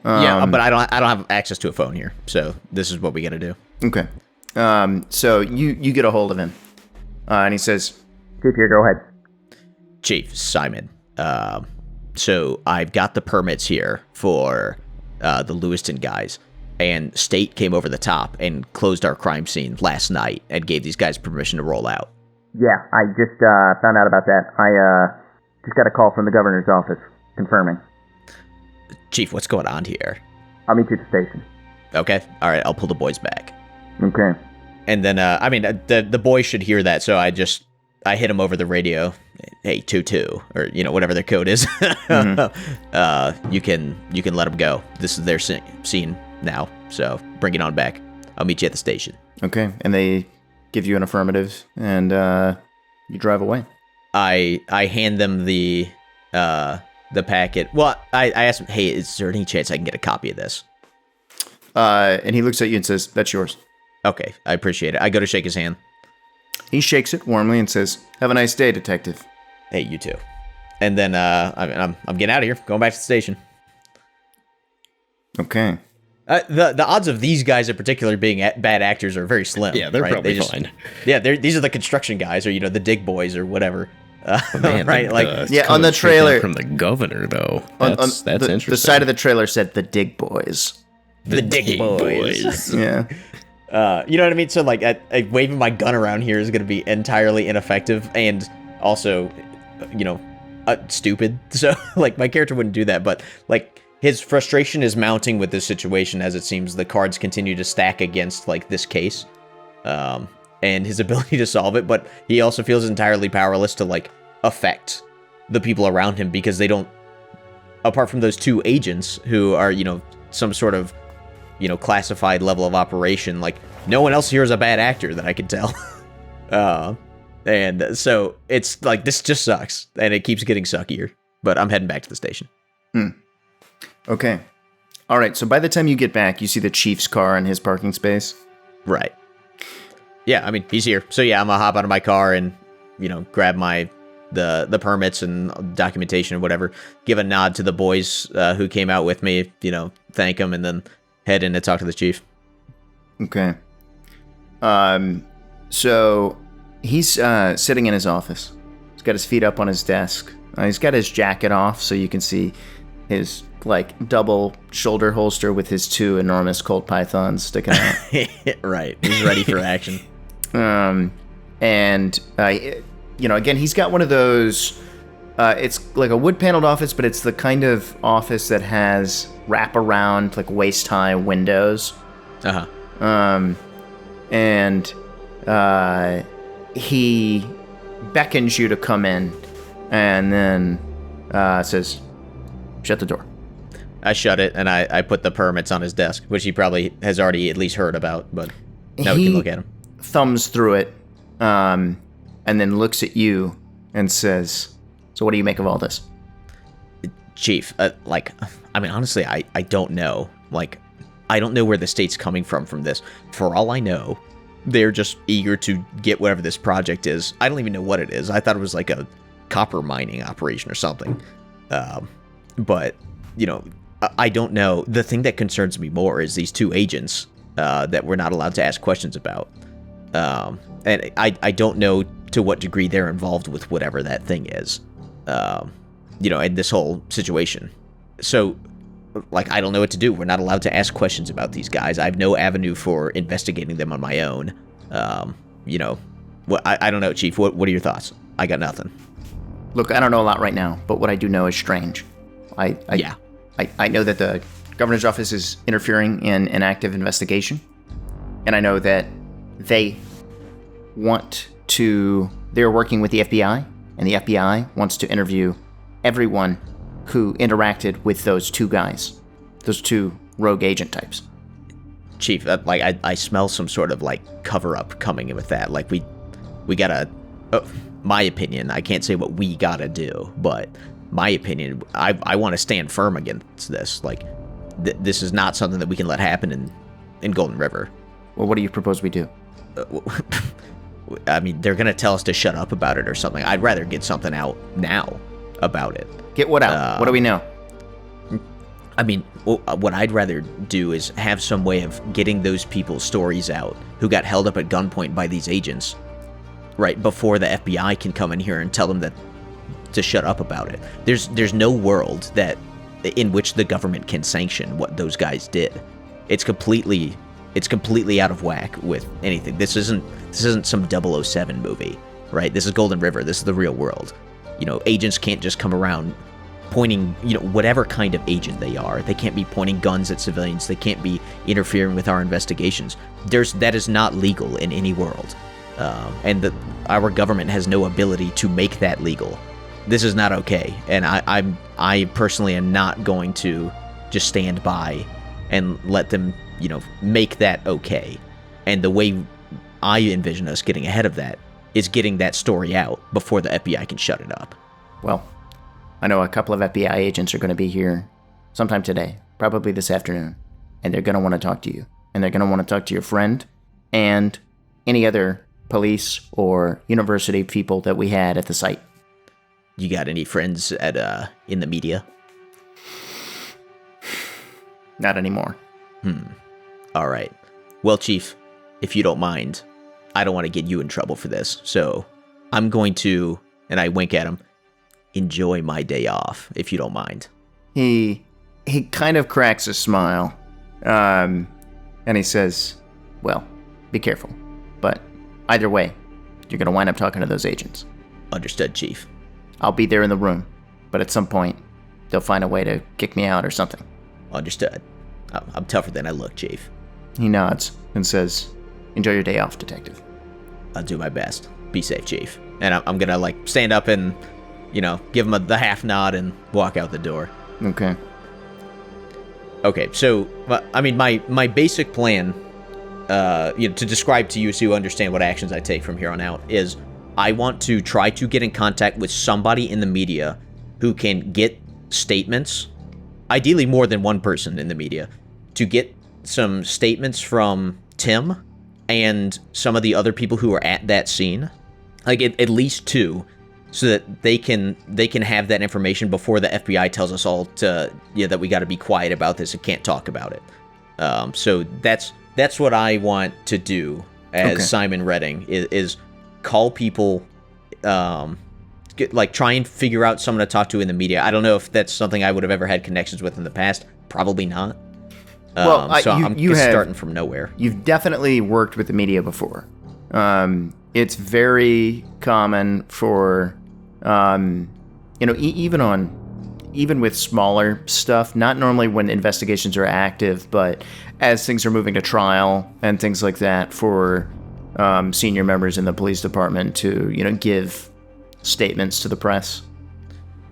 Yeah, but I don't have access to a phone here, so this is what we got to do. Okay. So you get a hold of him, and he says, "Chief, here, go ahead." Chief Simon. So I've got the permits here for the Lewiston guys, and state came over the top and closed our crime scene last night and gave these guys permission to roll out. Yeah, I just found out about that. I just got a call from the governor's office confirming. Chief, what's going on here? I'll meet you at the station. Okay, all right, I'll pull the boys back. Okay. And then, the boys should hear that, so I hit them over the radio. Hey, 2-2, or, whatever their code is. Mm-hmm. You can let them go. This is their scene now, so bring it on back. I'll meet you at the station. Okay, and they give you an affirmative, and you drive away. I hand them the packet. Well, I asked him, hey, is there any chance I can get a copy of this? And he looks at you and says, that's yours. Okay, I appreciate it. I go to shake his hand. He shakes it warmly and says, have a nice day, detective. Hey, you too. And then I'm getting out of here, going back to the station. Okay. The odds of these guys in particular being bad actors are very slim. Yeah, they're probably fine. Yeah, these are the construction guys, or the dig boys, or whatever. Man, right? On the trailer from the governor though. That's interesting. The side of the trailer said the dig boys. The dig boys. Yeah. You know what I mean? So waving my gun around here is going to be entirely ineffective and also, stupid. So my character wouldn't do that, but his frustration is mounting with this situation as it seems the cards continue to stack against this case, and his ability to solve it. But he also feels entirely powerless to affect the people around him because they don't, apart from those two agents who are some sort of classified level of operation. No one else here is a bad actor that I can tell. And so it's this just sucks, and it keeps getting suckier. But I'm heading back to the station. Okay. All right. So by the time you get back, you see the chief's car in his parking space. Right. Yeah. I mean, he's here. So yeah, I'm gonna hop out of my car and grab the permits and documentation or whatever. Give a nod to the boys who came out with me. Thank them, and then head in to talk to the chief. Okay. So he's sitting in his office. He's got his feet up on his desk. He's got his jacket off so you can see his double shoulder holster with his two enormous Colt Pythons sticking out. Right. He's ready for action. And again, he's got one of those. It's like a wood-paneled office, but it's the kind of office that has wrap-around, waist-high windows. Uh-huh. and he beckons you to come in, and then says, "Shut the door." I shut it, and I put the permits on his desk, which he probably has already at least heard about, but now we can look at him. Thumbs through it, and then looks at you and says, "So what do you make of all this?" Chief, honestly, I don't know. I don't know where the state's coming from this. For all I know, they're just eager to get whatever this project is. I don't even know what it is. I thought it was like a copper mining operation or something. But, I don't know. The thing that concerns me more is these two agents that we're not allowed to ask questions about. And I don't know to what degree they're involved with whatever that thing is, in this whole situation. So, I don't know what to do. We're not allowed to ask questions about these guys. I have no avenue for investigating them on my own. I don't know, Chief. What are your thoughts? I got nothing. Look, I don't know a lot right now, but what I do know is strange. I know that the governor's office is interfering in an active investigation, and I know that they're working with the FBI, and the FBI wants to interview everyone who interacted with those two guys, those two rogue agent types. Chief, I smell some sort of cover-up coming in with that. We gotta, my opinion, I can't say what we gotta do, but my opinion, I want to stand firm against this. This is not something that we can let happen in Golden River. Well, what do you propose we do? I mean, they're gonna tell us to shut up about it or something. I'd rather get something out now about it. Get what out? What do we know? I mean, what I'd rather do is have some way of getting those people's stories out who got held up at gunpoint by these agents, right before the FBI can come in here and tell them to shut up about it. There's no world in which the government can sanction what those guys did. It's completely out of whack with anything. This isn't some 007 movie, right? This is Golden River. This is the real world. Agents can't just come around pointing, whatever kind of agent they are. They can't be pointing guns at civilians. They can't be interfering with our investigations. That is not legal in any world. And our government has no ability to make that legal. This is not okay. And I personally am not going to just stand by and let them, make that okay. And the way I envision us getting ahead of that is getting that story out before the FBI can shut it up. Well, I know a couple of FBI agents are going to be here sometime today, probably this afternoon, and they're going to want to talk to you. And they're going to want to talk to your friend and any other police or university people that we had at the site. You got any friends in the media? Not anymore. All right. Well, Chief, if you don't mind, I don't want to get you in trouble for this, so I'm going to, and I wink at him, enjoy my day off, if you don't mind. He kind of cracks a smile, and he says, well, be careful, but either way, you're going to wind up talking to those agents. Understood, Chief. I'll be there in the room, but at some point, they'll find a way to kick me out or something. Understood. I'm tougher than I look, Chief. He nods and says, enjoy your day off, Detective. I'll do my best. Be safe, Chief. And I'm gonna stand up and, give him the half nod and walk out the door. Okay. Okay, so, I mean, my basic plan, to describe to you so you understand what actions I take from here on out, is I want to try to get in contact with somebody in the media who can get statements, ideally more than one person in the media, to get some statements from Tim and some of the other people who are at that scene, at least two, so that they can have that information before the FBI tells us all that we got to be quiet about this and can't talk about it. So that's what I want to do as Simon Redding is call people, try and figure out someone to talk to in the media. I don't know if that's something I would have ever had connections with in the past. Probably not. I'm starting from nowhere. You've definitely worked with the media before. It's very common for, even even with smaller stuff, not normally when investigations are active, but as things are moving to trial and things like that for senior members in the police department to, give statements to the press.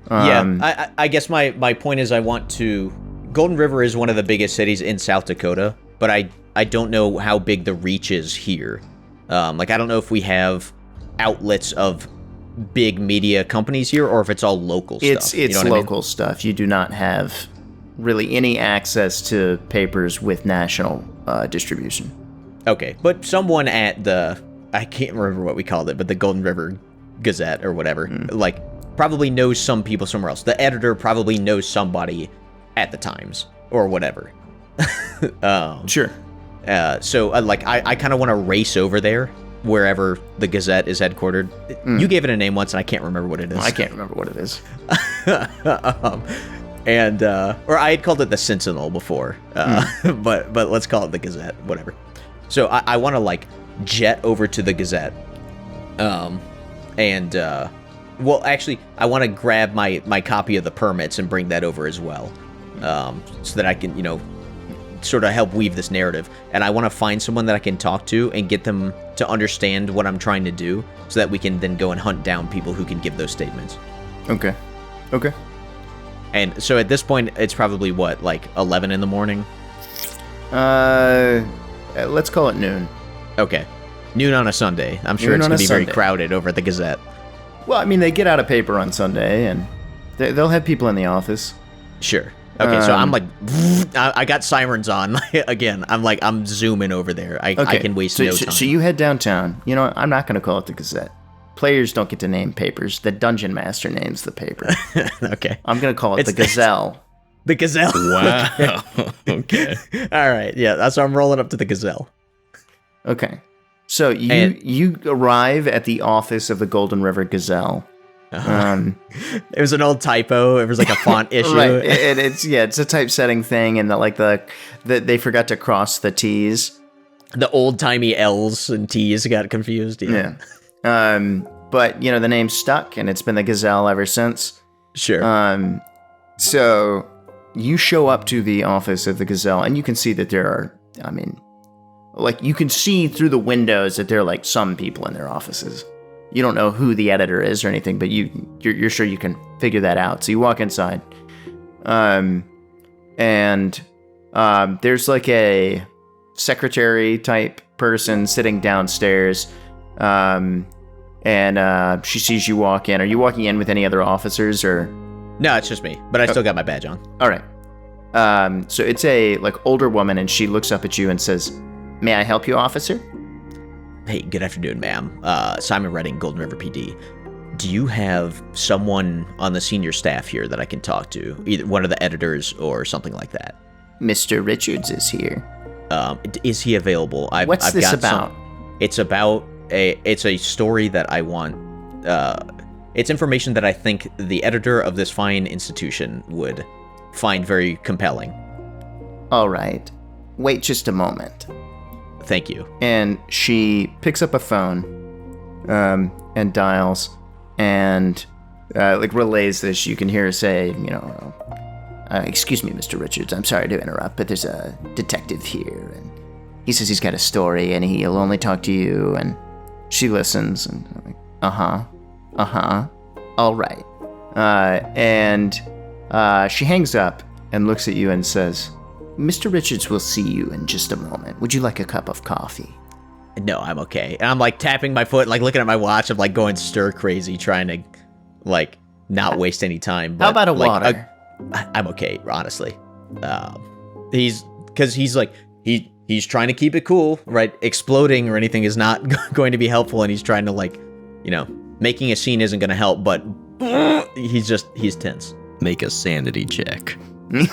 I guess my point is I want to... Golden River is one of the biggest cities in South Dakota, but I don't know how big the reach is here. I don't know if we have outlets of big media companies here or if it's all local stuff. It's local stuff. You do not have really any access to papers with national distribution. Okay, but someone at I can't remember what we called it, but the Golden River Gazette or whatever, probably knows some people somewhere else. The editor probably knows somebody at the Times or whatever. Sure. So I kind of want to race over there wherever the Gazette is headquartered. You gave it a name once and I can't remember what it is. I can't remember what it is. Or I had called it the Sentinel before, but let's call it the Gazette, whatever. So I want to jet over to the Gazette, well, actually, I want to grab my copy of the permits and bring that over as well, so that I can, sort of help weave this narrative. And I want to find someone that I can talk to and get them to understand what I'm trying to do, so that we can then go and hunt down people who can give those statements. Okay. And so at this point, it's probably 11 in the morning? Let's call it noon. Okay. Noon on a Sunday. I'm sure it's going to be very crowded over at the Gazette. Well, I mean, they get out of paper on Sunday, and they'll have people in the office. Sure. Okay, so I'm I got sirens on again. I'm zooming over there. I can waste no time. So you head downtown. I'm not going to call it the Gazette. Players don't get to name papers. The Dungeon Master names the paper. Okay. I'm going to call it the Gazelle. The Gazelle. Wow. Okay. All right. Yeah, so I'm rolling up to the Gazelle. Okay. So you arrive at the office of the Golden River Gazelle. It was an old typo. It was like a font issue. Right. It's a typesetting thing, and they forgot to cross the T's. The old timey L's and T's got confused. Yeah. But the name's stuck, and it's been the Gazelle ever since. Sure. So you show up to the office of the Gazelle, and you can see that there are, you can see through the windows that there are some people in their offices. You don't know who the editor is or anything, but you're sure you can figure that out. So you walk inside, and there's a secretary type person sitting downstairs, and she sees you walk in. Are you walking in with any other officers or? No, it's just me, but I still got my badge on. All right. So it's a older woman, and she looks up at you and says, "May I help you, officer?" Hey, good afternoon, ma'am. Simon Redding, Golden River PD. Do you have someone on the senior staff here that I can talk to? Either one of the editors or something like that. Mr. Richards is here. Is he available? What's this about? It's a story that I want. It's information that I think the editor of this fine institution would find very compelling. All right. Wait just a moment. Thank you. And she picks up a phone, and dials, and relays this. You can hear her say, "Excuse me, Mr. Richards. I'm sorry to interrupt, but there's a detective here, and he says he's got a story, and he'll only talk to you." And she listens, and I'm like, all right. And she hangs up and looks at you and says, "Mr. Richards will see you in just a moment. Would you like a cup of coffee?" No, I'm okay. And I'm tapping my foot, looking at my watch. I'm going stir crazy, trying to not waste any time. But, how about a water? I'm okay, honestly. He's trying to keep it cool, right? Exploding or anything is not going to be helpful, and he's trying to making a scene isn't going to help. But he's tense. Make a sanity check. We're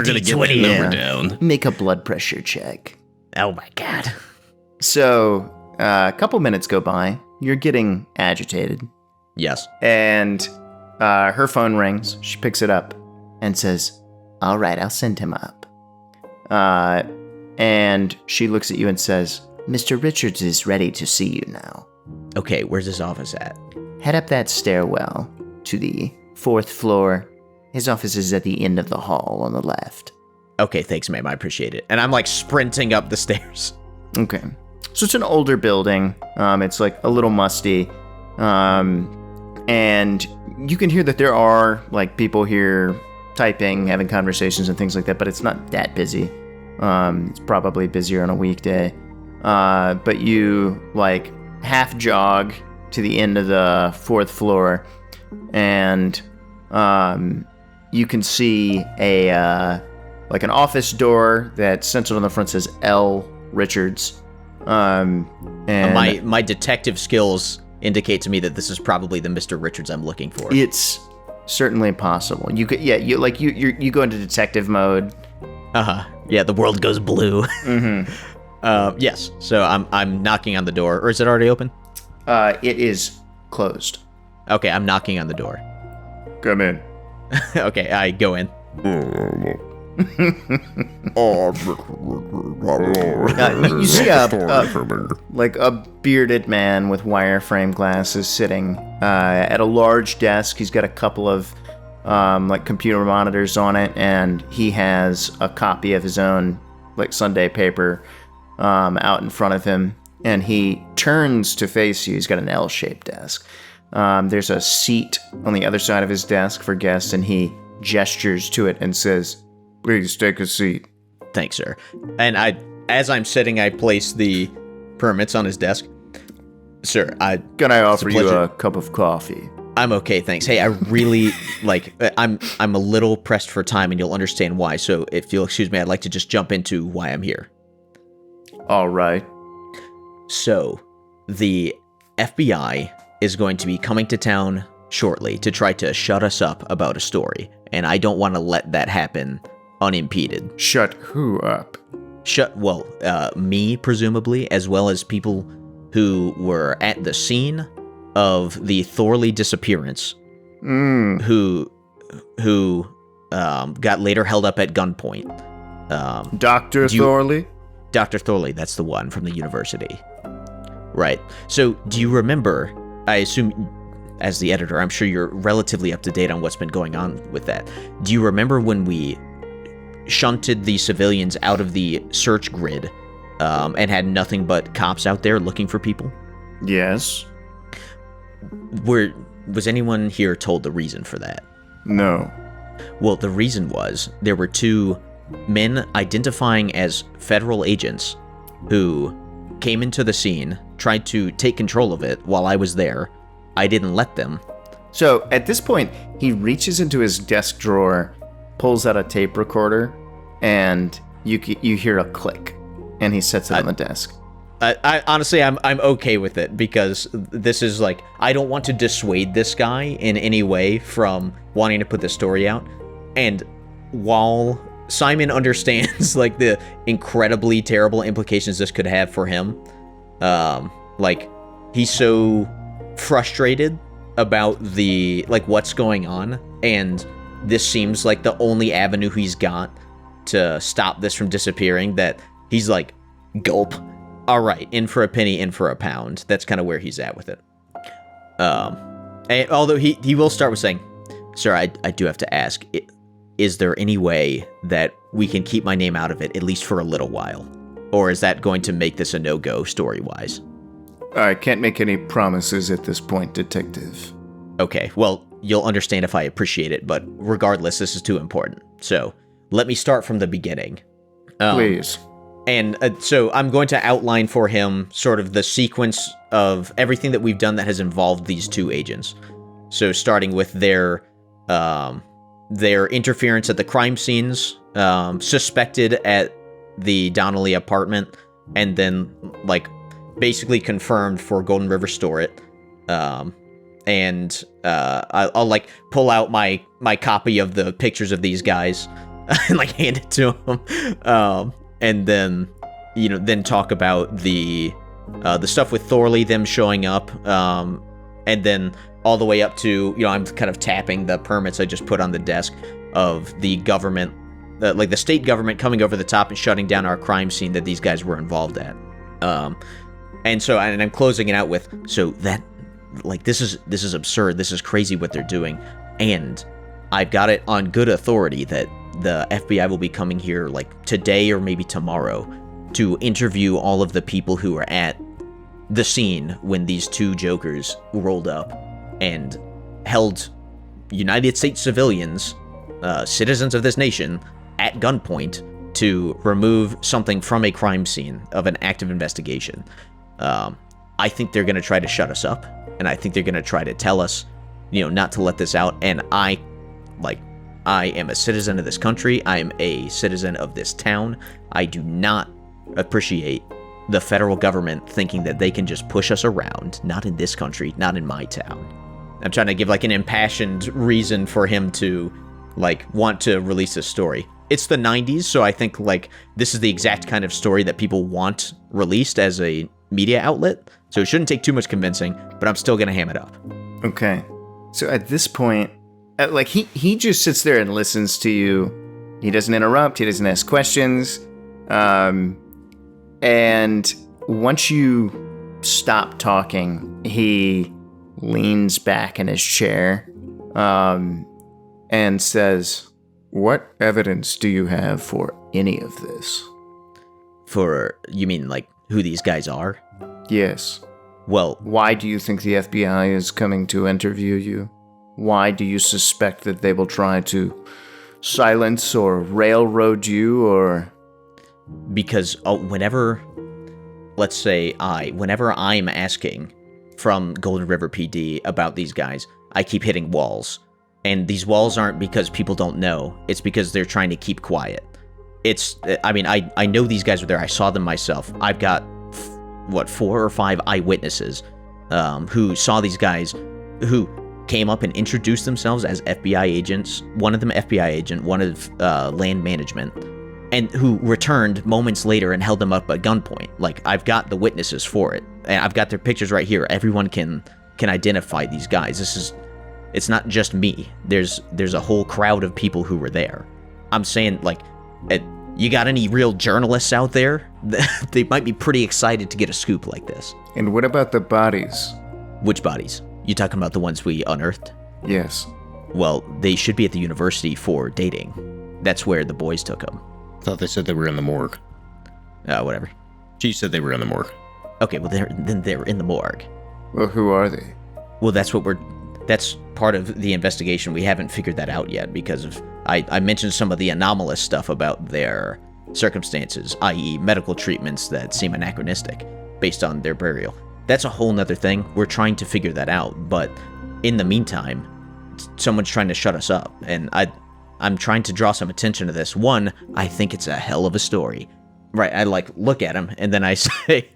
gonna get the number down. Make a blood pressure check. Oh my god. So, a couple minutes go by. You're getting agitated. Yes. And her phone rings. She picks it up and says, "All right, I'll send him up." And she looks at you and says, "Mr. Richards is ready to see you now." Okay, where's his office at? Head up that stairwell to the 4th floor. His office is at the end of the hall on the left. Okay, thanks, ma'am. I appreciate it. And I'm like sprinting up the stairs. Okay. So it's an older building. It's like a little musty. And you can hear that there are like people here typing, having conversations and things like that, but it's not that busy. It's probably busier on a weekday. But you like half jog to the end of the 4th floor, and you can see a like an office door that's centered on the front says L. Richards. And my detective skills indicate to me that this is probably the Mr. Richards I'm looking for. It's certainly possible. You could, you go into detective mode. Yeah, the world goes blue. Mm-hmm. Yes. So I'm knocking on the door, or is it already open? It is closed. Okay, I'm knocking on the door. Come in. Okay, I go in. You see a bearded man with wireframe glasses sitting at a large desk. He's got a couple of like computer monitors on it, and he has a copy of his own like Sunday paper out in front of him. And he turns to face you. He's got an L-shaped desk. There's a seat on the other side of his desk for guests, and he gestures to it and says, "Please take a seat." Thanks, sir. And as I'm sitting, I place the permits on his desk. Sir, Can I offer you a cup of coffee? I'm okay, thanks. Hey, I really I'm a little pressed for time, and you'll understand why. So if you'll excuse me, I'd like to just jump into why I'm here. All right. So, the FBI is going to be coming to town shortly to try to shut us up about a story, and I don't want to let that happen unimpeded. Shut who up? Me, presumably, as well as people who were at the scene of the Thorley disappearance, who got later held up at gunpoint. Dr. Thorley? Dr. Thorley, that's the one from the university. Right. So, do you remember, I assume, as the editor, I'm sure you're relatively up to date on what's been going on with that. Do you remember when we shunted the civilians out of the search grid and had nothing but cops out there looking for people? Yes. Was anyone here told the reason for that? No. Well, the reason was there were 2 men identifying as federal agents who came into the scene, tried to take control of it while I was there. I didn't let them. So at this point, he reaches into his desk drawer, pulls out a tape recorder, and you hear a click, and he sets it on the desk. I honestly, I'm okay with it, because this is like, I don't want to dissuade this guy in any way from wanting to put this story out. And while Simon understands like the incredibly terrible implications this could have for him, like he's so frustrated about the like what's going on, and this seems like the only avenue he's got to stop this from disappearing, that he's like, gulp. All right, in for a penny, in for a pound. That's kind of where he's at with it. And although he will start with saying, "Sir, I do have to ask, is there any way that we can keep my name out of it, at least for a little while? Or is that going to make this a no-go story-wise?" I can't make any promises at this point, Detective. Okay, well, you'll understand if I appreciate it, but regardless, this is too important. So, let me start from the beginning. Please. And so I'm going to outline for him sort of the sequence of everything that we've done that has involved these 2 agents. So starting with their interference at the crime scenes, suspected at the Donnelly apartment, and then like basically confirmed for Golden River Storage. I'll like pull out my copy of the pictures of these guys and like hand it to him. And then, then talk about the stuff with Thorley, them showing up, and then all the way up to, I'm kind of tapping the permits I just put on the desk of the government, like the state government coming over the top and shutting down our crime scene that these guys were involved at. And I'm closing it out with, so that, like, this is absurd. This is crazy what they're doing. And I've got it on good authority that the FBI will be coming here like today or maybe tomorrow to interview all of the people who were at the scene when these two jokers rolled up and held United States civilians, citizens of this nation, at gunpoint to remove something from a crime scene of an active investigation. I think they're going to try to shut us up, and I think they're going to try to tell us, not to let this out. And I am a citizen of this country. I am a citizen of this town. I do not appreciate the federal government thinking that they can just push us around. Not in this country, not in my town. I'm trying to give like an impassioned reason for him to want to release this story. It's the 90s, so I think this is the exact kind of story that people want released as a media outlet. So it shouldn't take too much convincing, but I'm still gonna ham it up. Okay. So at this point, he just sits there and listens to you. He doesn't interrupt. He doesn't ask questions. And once you stop talking, he leans back in his chair and says, "What evidence do you have for any of this?" You mean who these guys are? Yes. Well, why do you think the FBI is coming to interview you? Why do you suspect that they will try to silence or railroad you, or... Because whenever I'm asking from Golden River PD about these guys, I keep hitting walls. And these walls aren't because people don't know. It's because they're trying to keep quiet. I know these guys were there. I saw them myself. I've got, 4 or 5 eyewitnesses who saw these guys who came up and introduced themselves as FBI agents. One of them FBI agent, one of land management, and who returned moments later and held them up at gunpoint. I've got the witnesses for it, and I've got their pictures right here. Everyone can identify these guys. It's not just me. There's a whole crowd of people who were there. I'm saying, you got any real journalists out there? They might be pretty excited to get a scoop like this. And what about the bodies? Which bodies? You talking about the ones we unearthed? Yes. Well, they should be at the university for dating. That's where the boys took them. I thought they said they were in the morgue. Whatever. She said they were in the morgue. Okay, well, they're in the morgue. Well, who are they? Well, that's part of the investigation. We haven't figured that out yet because of I mentioned some of the anomalous stuff about their circumstances, i.e. medical treatments that seem anachronistic based on their burial. That's a whole nother thing. We're trying to figure that out, but in the meantime, someone's trying to shut us up, and I'm trying to draw some attention to this. One, I think it's a hell of a story. Right, I look at him, and then I say,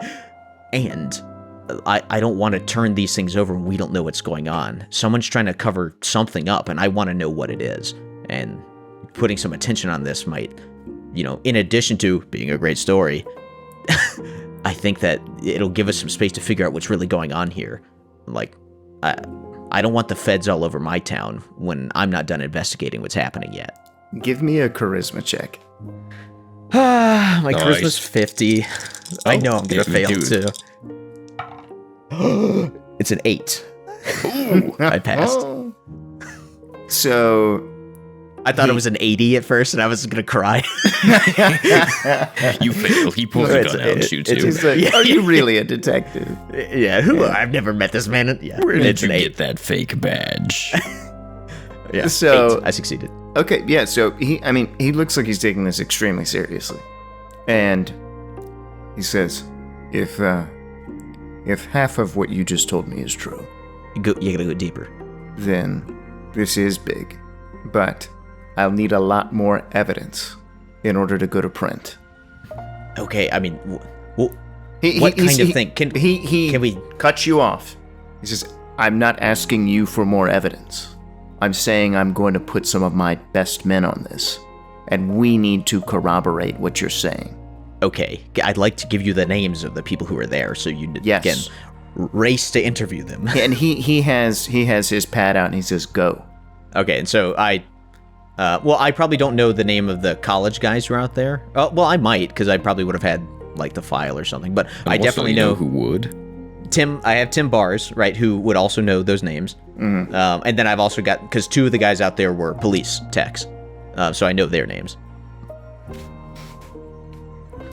and I don't want to turn these things over when we don't know what's going on. Someone's trying to cover something up, and I want to know what it is. And putting some attention on this might, in addition to being a great story, I think that it'll give us some space to figure out what's really going on here. I don't want the feds all over my town when I'm not done investigating what's happening yet. Give me a charisma check. My charisma's 50. I know I'm going to fail too. It's an 8. Ooh, I passed. So... I thought it was an 80 at first, and I was going to cry. You fail. He pulls a gun out and shoots you. Are you really a detective? Yeah, I've never met this man. Yeah, where did you get that fake badge? Yeah, so 8. I succeeded. Okay, yeah, so he looks like he's taking this extremely seriously. And he says, if half of what you just told me is true, you gotta go deeper. Then this is big, but I'll need a lot more evidence in order to go to print. Okay, what kind of thing? Can we cut you off? He says, I'm not asking you for more evidence. I'm saying I'm going to put some of my best men on this, and we need to corroborate what you're saying. Okay, I'd like to give you the names of the people who are there, so you can race to interview them. And he has his pad out, and he says, "Go." Okay, and so I probably don't know the name of the college guys who are out there. Well, I might, because I probably would have had the file or something. But I definitely know who would. Tim. I have Tim Bars, right, who would also know those names. And then I've also got, because 2 of the guys out there were police techs, so I know their names.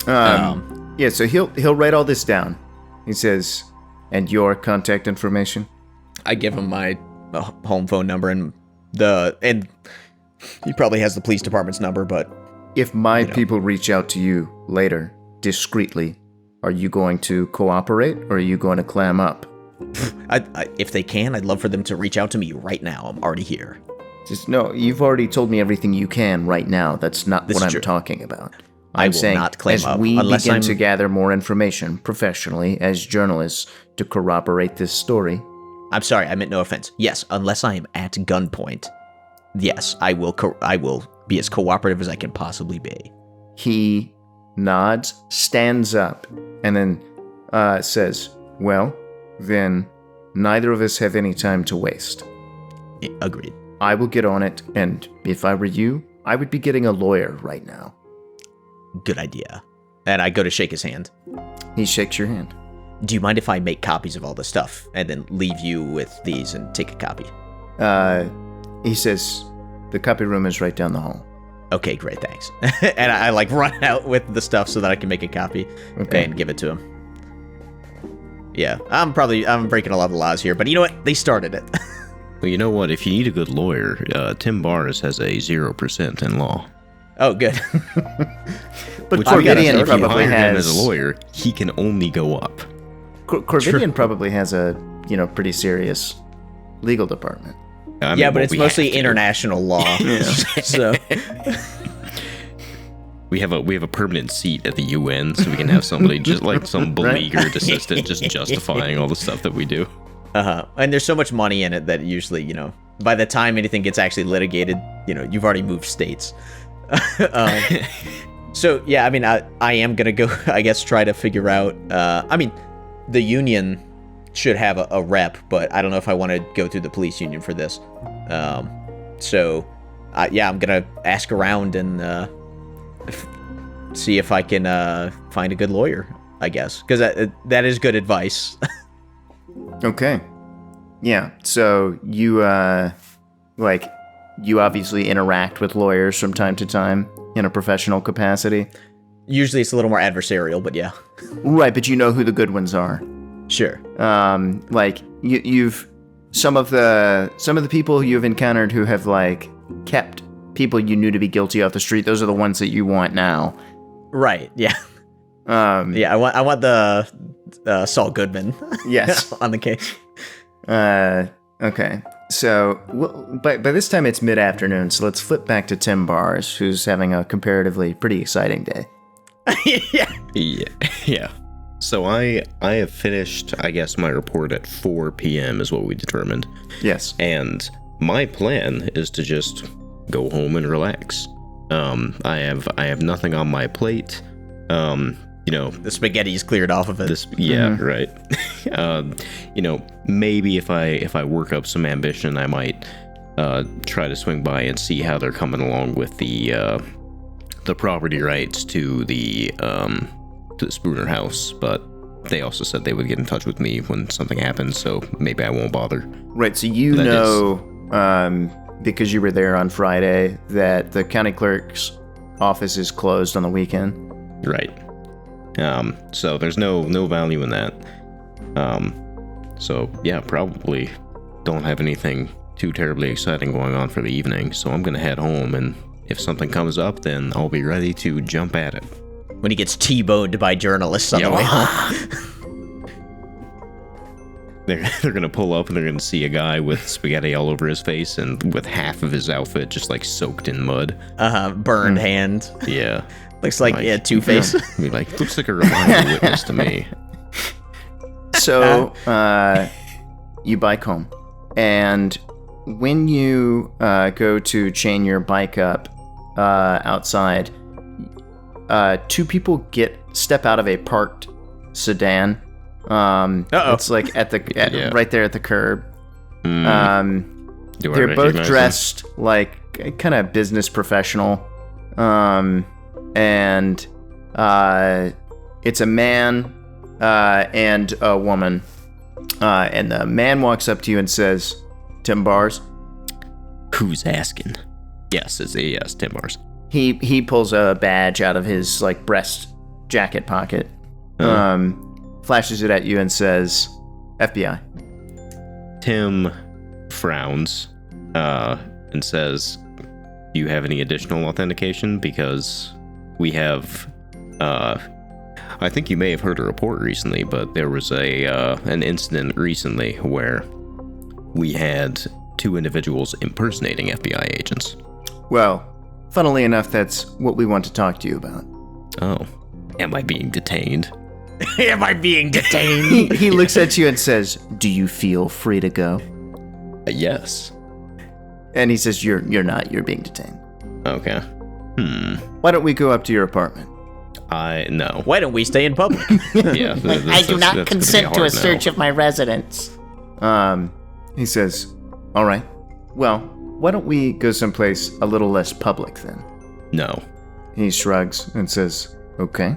Yeah, so he'll write all this down. He says, and your contact information. I give him my home phone number and he probably has the police department's number, but If my people reach out to you later, discreetly, are you going to cooperate or are you going to clam up? if they can, I'd love for them to reach out to me right now. I'm already here. Just no, you've already told me everything you can right now. That's not This what is I'm true. talking about. I I'm will saying, not clam as up we unless begin I'm- to gather more information professionally as journalists to corroborate this story. I'm sorry, I meant no offense. Yes, unless I am at gunpoint, yes, I will be as cooperative as I can possibly be. He nods, stands up, and then says, well, then neither of us have any time to waste. Agreed. I will get on it, and if I were you, I would be getting a lawyer right now. Good idea. And I go to shake his hand. He shakes your hand. Do you mind if I make copies of all the stuff and then leave you with these and take a copy? He says, the copy room is right down the hall. Okay, great, thanks. And I like run out with the stuff so that I can make a copy and give it to him. Yeah, I'm breaking a lot of laws here, but you know what? They started it. Well, you know what? If you need a good lawyer, Tim Bars has a 0% in law. Oh, good. But Which means Corvidian if you probably hire him as has a lawyer, he can only go up. Corvidian probably has a pretty serious legal department. I mean, Yeah, but well, it's we mostly have to. international law. So We have a permanent seat at the UN, so we can have somebody just like some beleaguered assistant just justifying all the stuff that we do. and there's so much money in it that usually, by the time anything gets actually litigated, you've already moved states. So yeah, I mean, I am gonna go, I guess, try to figure out. I mean, the union should have a rep, but I don't know if I want to go through the police union for this. So yeah, I'm gonna ask around and see if I can find a good lawyer, I guess, because that is good advice. Okay. Yeah. So you you obviously interact with lawyers from time to time in a professional capacity. Usually it's a little more adversarial, but yeah. Right, but you know who the good ones are. Sure. You've some of the people you've encountered who have kept people you knew to be guilty off the street. Those are the ones that you want now. Right, yeah. Yeah, I want the Saul Goodman Yes. on the case. Okay. So, by this time it's mid-afternoon, so let's flip back to Tim Bars, who's having a comparatively pretty exciting day. Yeah. So I have finished, I guess, my report at 4 p.m. is what we determined. Yes. And my plan is to just go home and relax. I have nothing on my plate. The spaghetti's cleared off of it. Right. Maybe if I work up some ambition, I might try to swing by and see how they're coming along with the property rights to the Spooner house. But they also said they would get in touch with me when something happens, so maybe I won't bother. Right, so you because you were there on Friday, that the county clerk's office is closed on the weekend. Right. So there's no value in that. So yeah, probably don't have anything too terribly exciting going on for the evening. So I'm gonna head home, and if something comes up, then I'll be ready to jump at it. When he gets T-boned by journalists on the way home. They're gonna pull up and they're gonna see a guy with spaghetti all over his face and with half of his outfit just soaked in mud. Burned hand. Yeah. Looks like Two-Face. Be looks like a reliable witness to me. So, you bike home, and when you go to chain your bike up outside, 2 people step out of a parked sedan. It's at the right there at the curb. They're both dressed like kind of business professional, and it's a man and a woman. And the man walks up to you and says, Tim Bars. Who's asking? Yes, yes, Tim Bars. He pulls a badge out of his like breast jacket pocket, flashes it at you and says, FBI. Tim frowns and says, do you have any additional authentication? Because we have, I think you may have heard a report recently, but there was an incident recently where we had 2 individuals impersonating FBI agents. Well, funnily enough, that's what we want to talk to you about. Oh, am I being detained? Am I being detained? He looks at you and says, do you feel free to go? Yes. And he says, you're not, you're being detained. Okay. Why don't we go up to your apartment? No. Why don't we stay in public? Yeah. I do not consent to a search of my residence. He says, all right. Well, why don't we go someplace a little less public then? No. He shrugs and says, okay.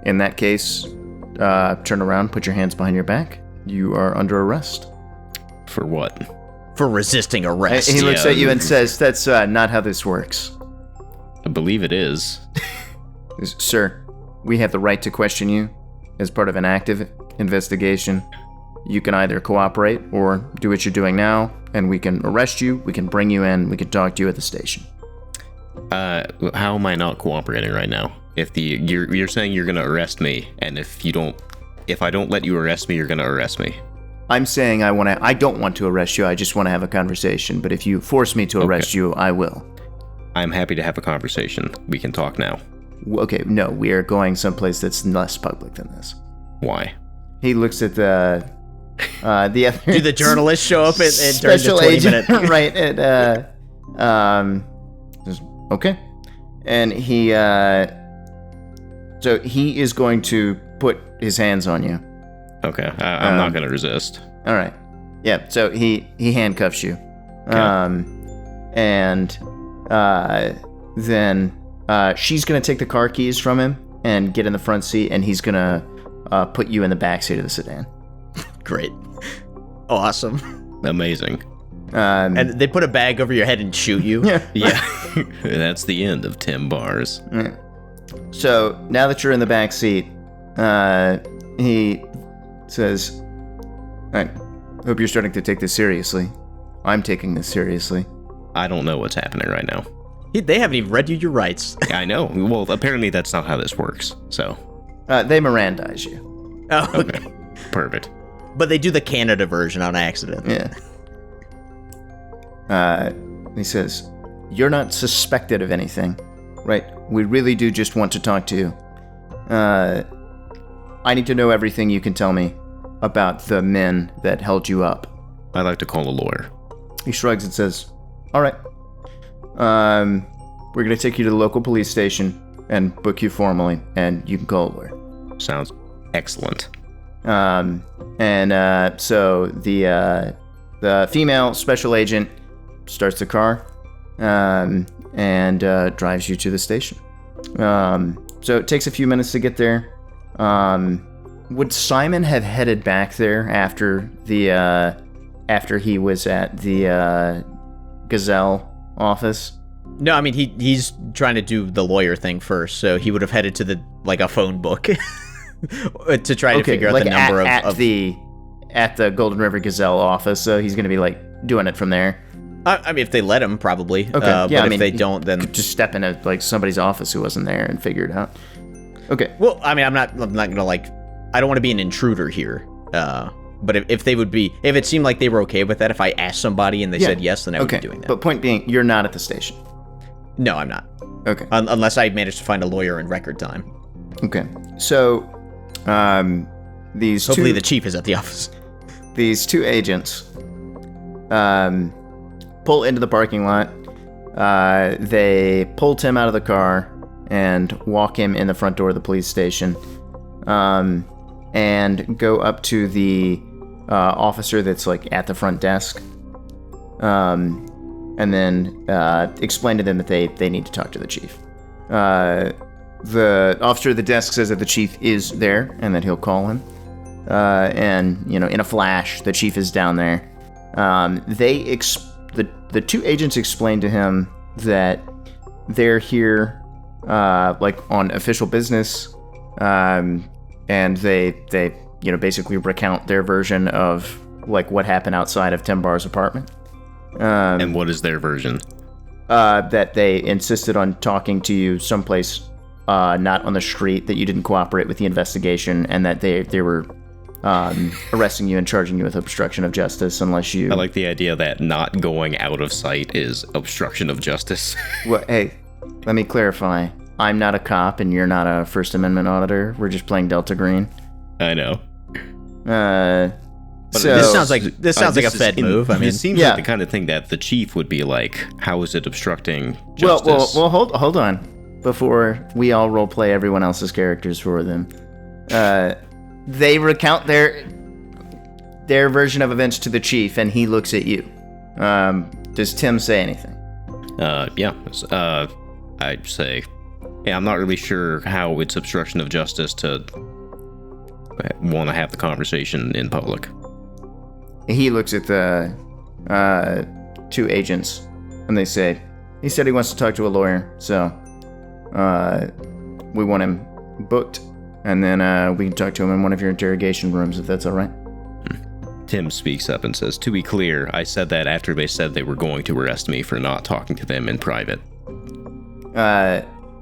In that case, turn around, put your hands behind your back. You are under arrest. For what? For resisting arrest. He looks at you and says, that's not how this works. I believe it is. Sir, we have the right to question you as part of an active investigation. You can either cooperate or do what you're doing now, and we can arrest you, we can bring you in, we can talk to you at the station. How am I not cooperating right now? If you're saying you're gonna arrest me, and if I don't let you arrest me, you're gonna arrest me. I'm saying I don't want to arrest you, I just want to have a conversation, but if you force me to arrest you, I will. I'm happy to have a conversation. We can talk now. Okay, no, we are going someplace that's less public than this. Why? He looks at the other... Do the journalists show up and during the special 20 agent, minute? right, says, okay. And he, so he is going to put his hands on you. Okay, I'm not gonna resist. All right. Yeah, so he handcuffs you. Okay. Then she's going to take the car keys from him and get in the front seat, and he's going to put you in the back seat of the sedan. Great. Awesome. Amazing. And And they put a bag over your head and shoot you? Yeah. That's the end of Tim Bars. so now that you're in the back seat, he says, I hope you're starting to take this seriously. I'm taking this seriously. I don't know what's happening right now. They haven't even read you your rights. I know. Well, apparently that's not how this works. So, They Mirandize you. Oh, okay. perfect. But they do the Canada version on accident. Yeah. He says, you're not suspected of anything, right? We really do just want to talk to you. I need to know everything you can tell me about the men that held you up. I'd like to call a lawyer. He shrugs and says, all right. We're going to take you to the local police station and book you formally, and you can call a lawyer. Sounds excellent. So the female special agent starts the car and drives you to the station. So it takes a few minutes to get there. Would Simon have headed back there after he was at the Gazelle office? No, I mean he's trying to do the lawyer thing first, so he would have headed to a phone book to try to figure out the number at the Golden River Gazelle office. So he's going to be like doing it from there. I mean, if they let him, probably. Okay. But if they don't, then could just step into like somebody's office who wasn't there and figure it out. Okay. Well, I mean, I'm not gonna I don't want to be an intruder here. But if it seemed like they were okay with that, if I asked somebody and they said yes, then I would be doing that. But point being, you're not at the station. No, I'm not. Okay. Unless I manage to find a lawyer in record time. Okay. So, Hopefully the chief is at the office. These 2 agents pull into the parking lot. They pull Tim out of the car and walk him in the front door of the police station, and go up to the officer that's like at the front desk, and then explain to them that they need to talk to the chief. The officer at the desk says that the chief is there and that he'll call him. and in a flash, the chief is down there. The two agents explain to him that they're here, on official business, and they basically recount their version of what happened outside of Tim Barr's apartment. And what is their version? That they insisted on talking to you someplace not on the street, that you didn't cooperate with the investigation, and that they were arresting you and charging you with obstruction of justice unless you... I like the idea that not going out of sight is obstruction of justice. Well, hey, let me clarify. I'm not a cop and you're not a First Amendment auditor. We're just playing Delta Green. I know. But this sounds like a Fed move. I mean, it seems like the kind of thing that the chief would be like, how is it obstructing justice? Well, hold on. Before we all roleplay everyone else's characters for them. They recount their version of events to the chief, and he looks at you. Does Tim say anything? Yeah. I'd say, I'm not really sure how it's obstruction of justice to want to have the conversation in public. He looks at the two agents, and they say, he said he wants to talk to a lawyer, so we want him booked, and then we can talk to him in one of your interrogation rooms, if that's all right. Tim speaks up and says, to be clear, I said that after they said they were going to arrest me for not talking to them in private.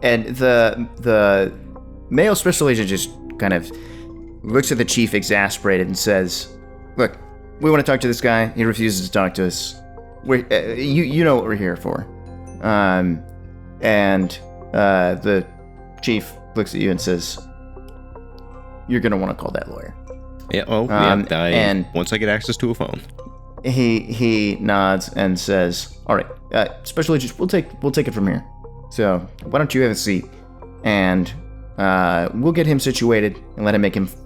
And the male special agent just kind of looks at the chief exasperated and says, look, we want to talk to this guy. He refuses to talk to us. You know what we're here for. And the chief looks at you and says, you're going to want to call that lawyer. Yeah, and once I get access to a phone. He nods and says, all right, special agent, we'll take it from here. So why don't you have a seat, and we'll get him situated and let him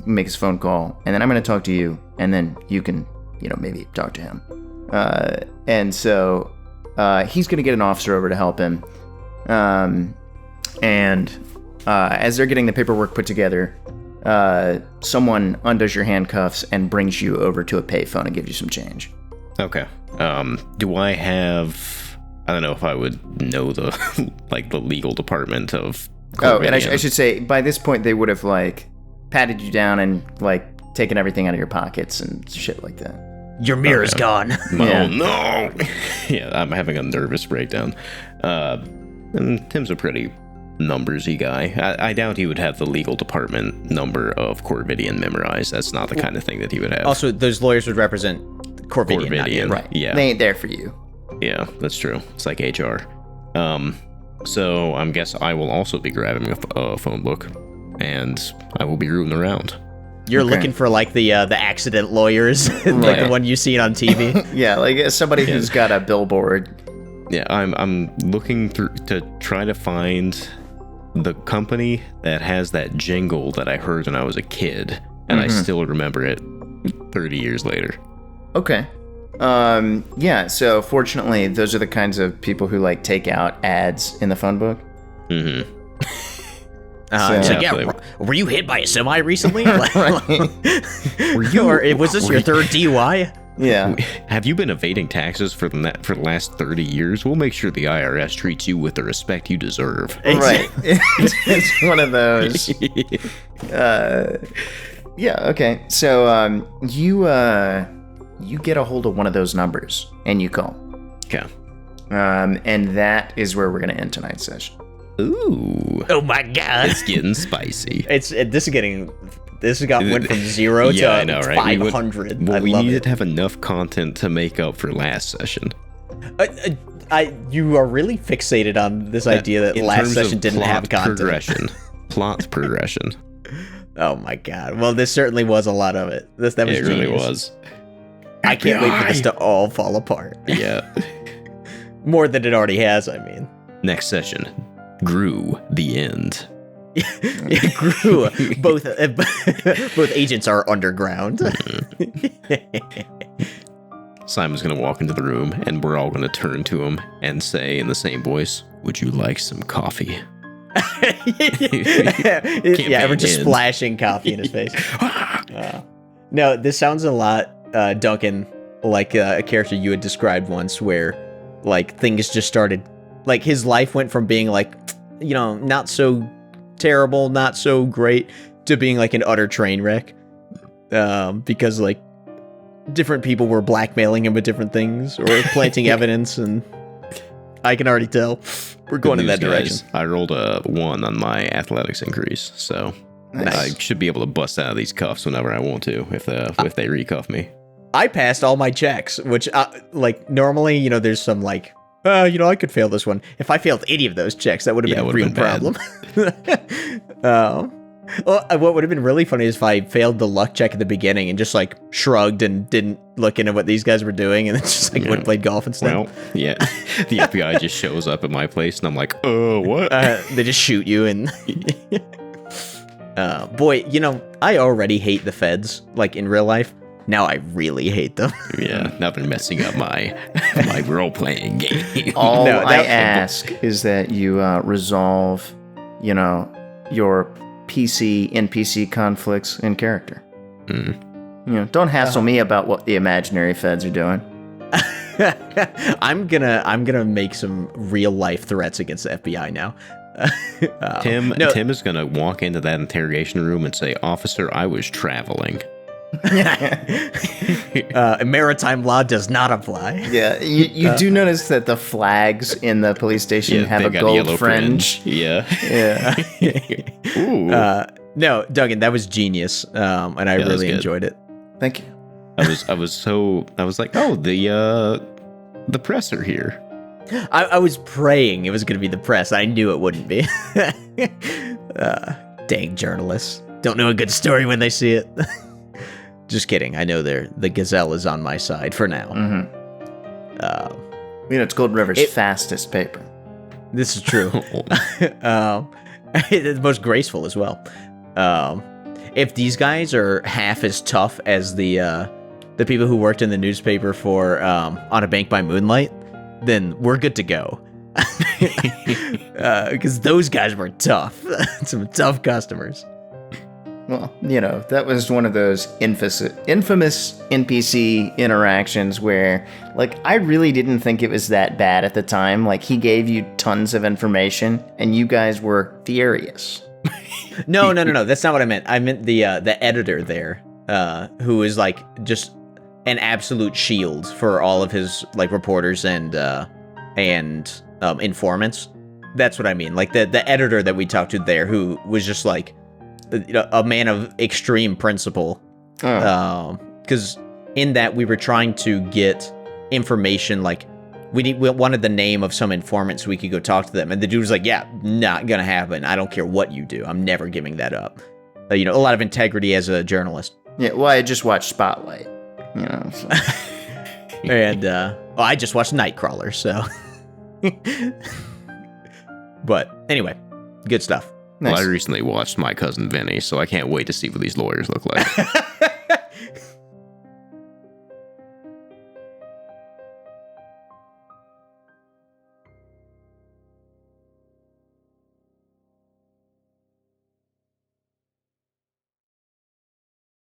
make his phone call, and then I'm going to talk to you, and then you can, maybe talk to him. And so he's going to get an officer over to help him. And as they're getting the paperwork put together, someone undoes your handcuffs and brings you over to a payphone and gives you some change. Okay. Do I have... I don't know if I would know the the legal department of Corvidian. Oh, and I should say, by this point, they would have, patted you down and, taken everything out of your pockets and shit like that. Your mirror's gone. Oh, no! Yeah, I'm having a nervous breakdown. And Tim's a pretty numbersy guy. I doubt he would have the legal department number of Corvidian memorized. That's not the kind of thing that he would have. Also, those lawyers would represent Corvidian. Not you. Right. Yeah. They ain't there for you. Yeah, that's true. It's like HR. So I guess I will also be grabbing a phone book, and I will be rooting around. You're looking for the accident lawyers, the one you see on TV. Yeah, somebody who's got a billboard. Yeah, I'm looking through to try to find the company that has that jingle that I heard when I was a kid, and I still remember it 30 years later. Okay. Yeah, so fortunately, those are the kinds of people who take out ads in the phone book. Mm-hmm. Were you hit by a semi recently? Were you, or was this your third DUI? Yeah. Have you been evading taxes for the last 30 years? We'll make sure the IRS treats you with the respect you deserve. Right. It's one of those. Yeah, okay. So, you get a hold of one of those numbers, and you call. Okay. And that is where we're going to end tonight's session. Ooh. Oh my god. It's getting spicy. This went from 0 to I know, right? 500. We needed to have enough content to make up for last session. You are really fixated on this idea that last session didn't have content. Plot progression. Oh my god. Well, this certainly was a lot of it. It really was. I can't wait for this to all fall apart. Yeah. More than it already has, I mean. Next session. Gru, the end. Gru. Both agents are underground. Simon's going to walk into the room, and we're all going to turn to him and say in the same voice, would you like some coffee? We're just splashing coffee in his face. No, this sounds a lot, Duncan, like a character you had described once where, like, things just started, like, his life went from being, like, you know, not so terrible, not so great, to being, like, an utter train wreck. Because, like, different people were blackmailing him with different things, or planting evidence, and I can already tell we're going in that direction. I rolled a 1 on my athletics increase, so Nice. I should be able to bust out of these cuffs whenever I want to, if they recuff me. I passed all my checks, which, like, normally, you know, there's some, like, you know, I could fail this one. If I failed any of those checks, that would have been a real problem. Well, what would have been really funny is if I failed the luck check at the beginning and just, like, shrugged and didn't look into what these guys were doing and then just, like, went and played golf instead. Well, yeah. The FBI just shows up at my place and I'm like, oh, what? They just shoot you and... boy, you know, I already hate the feds, like, in real life. Now I really hate them. Yeah, now they're messing up my role-playing game. All No, I that- ask is that you resolve, you know, your NPC conflicts in character. You know, don't hassle me about what the imaginary feds are doing. I'm gonna make some real life threats against the FBI now. Tim no. Tim is gonna walk into that interrogation room and say, "Officer, I was traveling." Maritime law does not apply. Yeah, you do notice that the flags in the police station have they a got gold yellow fringe. Yeah. Yeah. Ooh. No, Duggan, that was genius, and I that was really good. enjoyed it. Thank you. I was like, oh, the press are here. I was praying it was going to be the press. I knew it wouldn't be. Dang journalists. Don't know a good story when they see it. Just kidding. I know the Gazelle is on my side for now. You know, it's Golden River's fastest paper. This is true. It's most graceful as well. If these guys are half as tough as the people who worked in the newspaper for On a Bank by Moonlight, then we're good to go. Because those guys were tough. Some tough customers. Well, you know, that was one of those infamous NPC interactions where, like, I really didn't think it was that bad at the time. Like, he gave you tons of information, and you guys were furious. No. That's not what I meant. I meant the editor there, who is like just an absolute shield for all of his like reporters and informants. That's what I mean. Like the editor that we talked to there, who was just like, you know, a man of extreme principle. Because in that we were trying to get information, like we wanted the name of some informant so we could go talk to them, and the dude was like, "Yeah, not gonna happen. I don't care what you do. I'm never giving that up." You know, a lot of integrity as a journalist. Yeah, well, I just watched Spotlight. You know, so. And I just watched Nightcrawler, so. But anyway, good stuff. Nice. Well, I recently watched My Cousin Vinny, so I can't wait to see what these lawyers look like.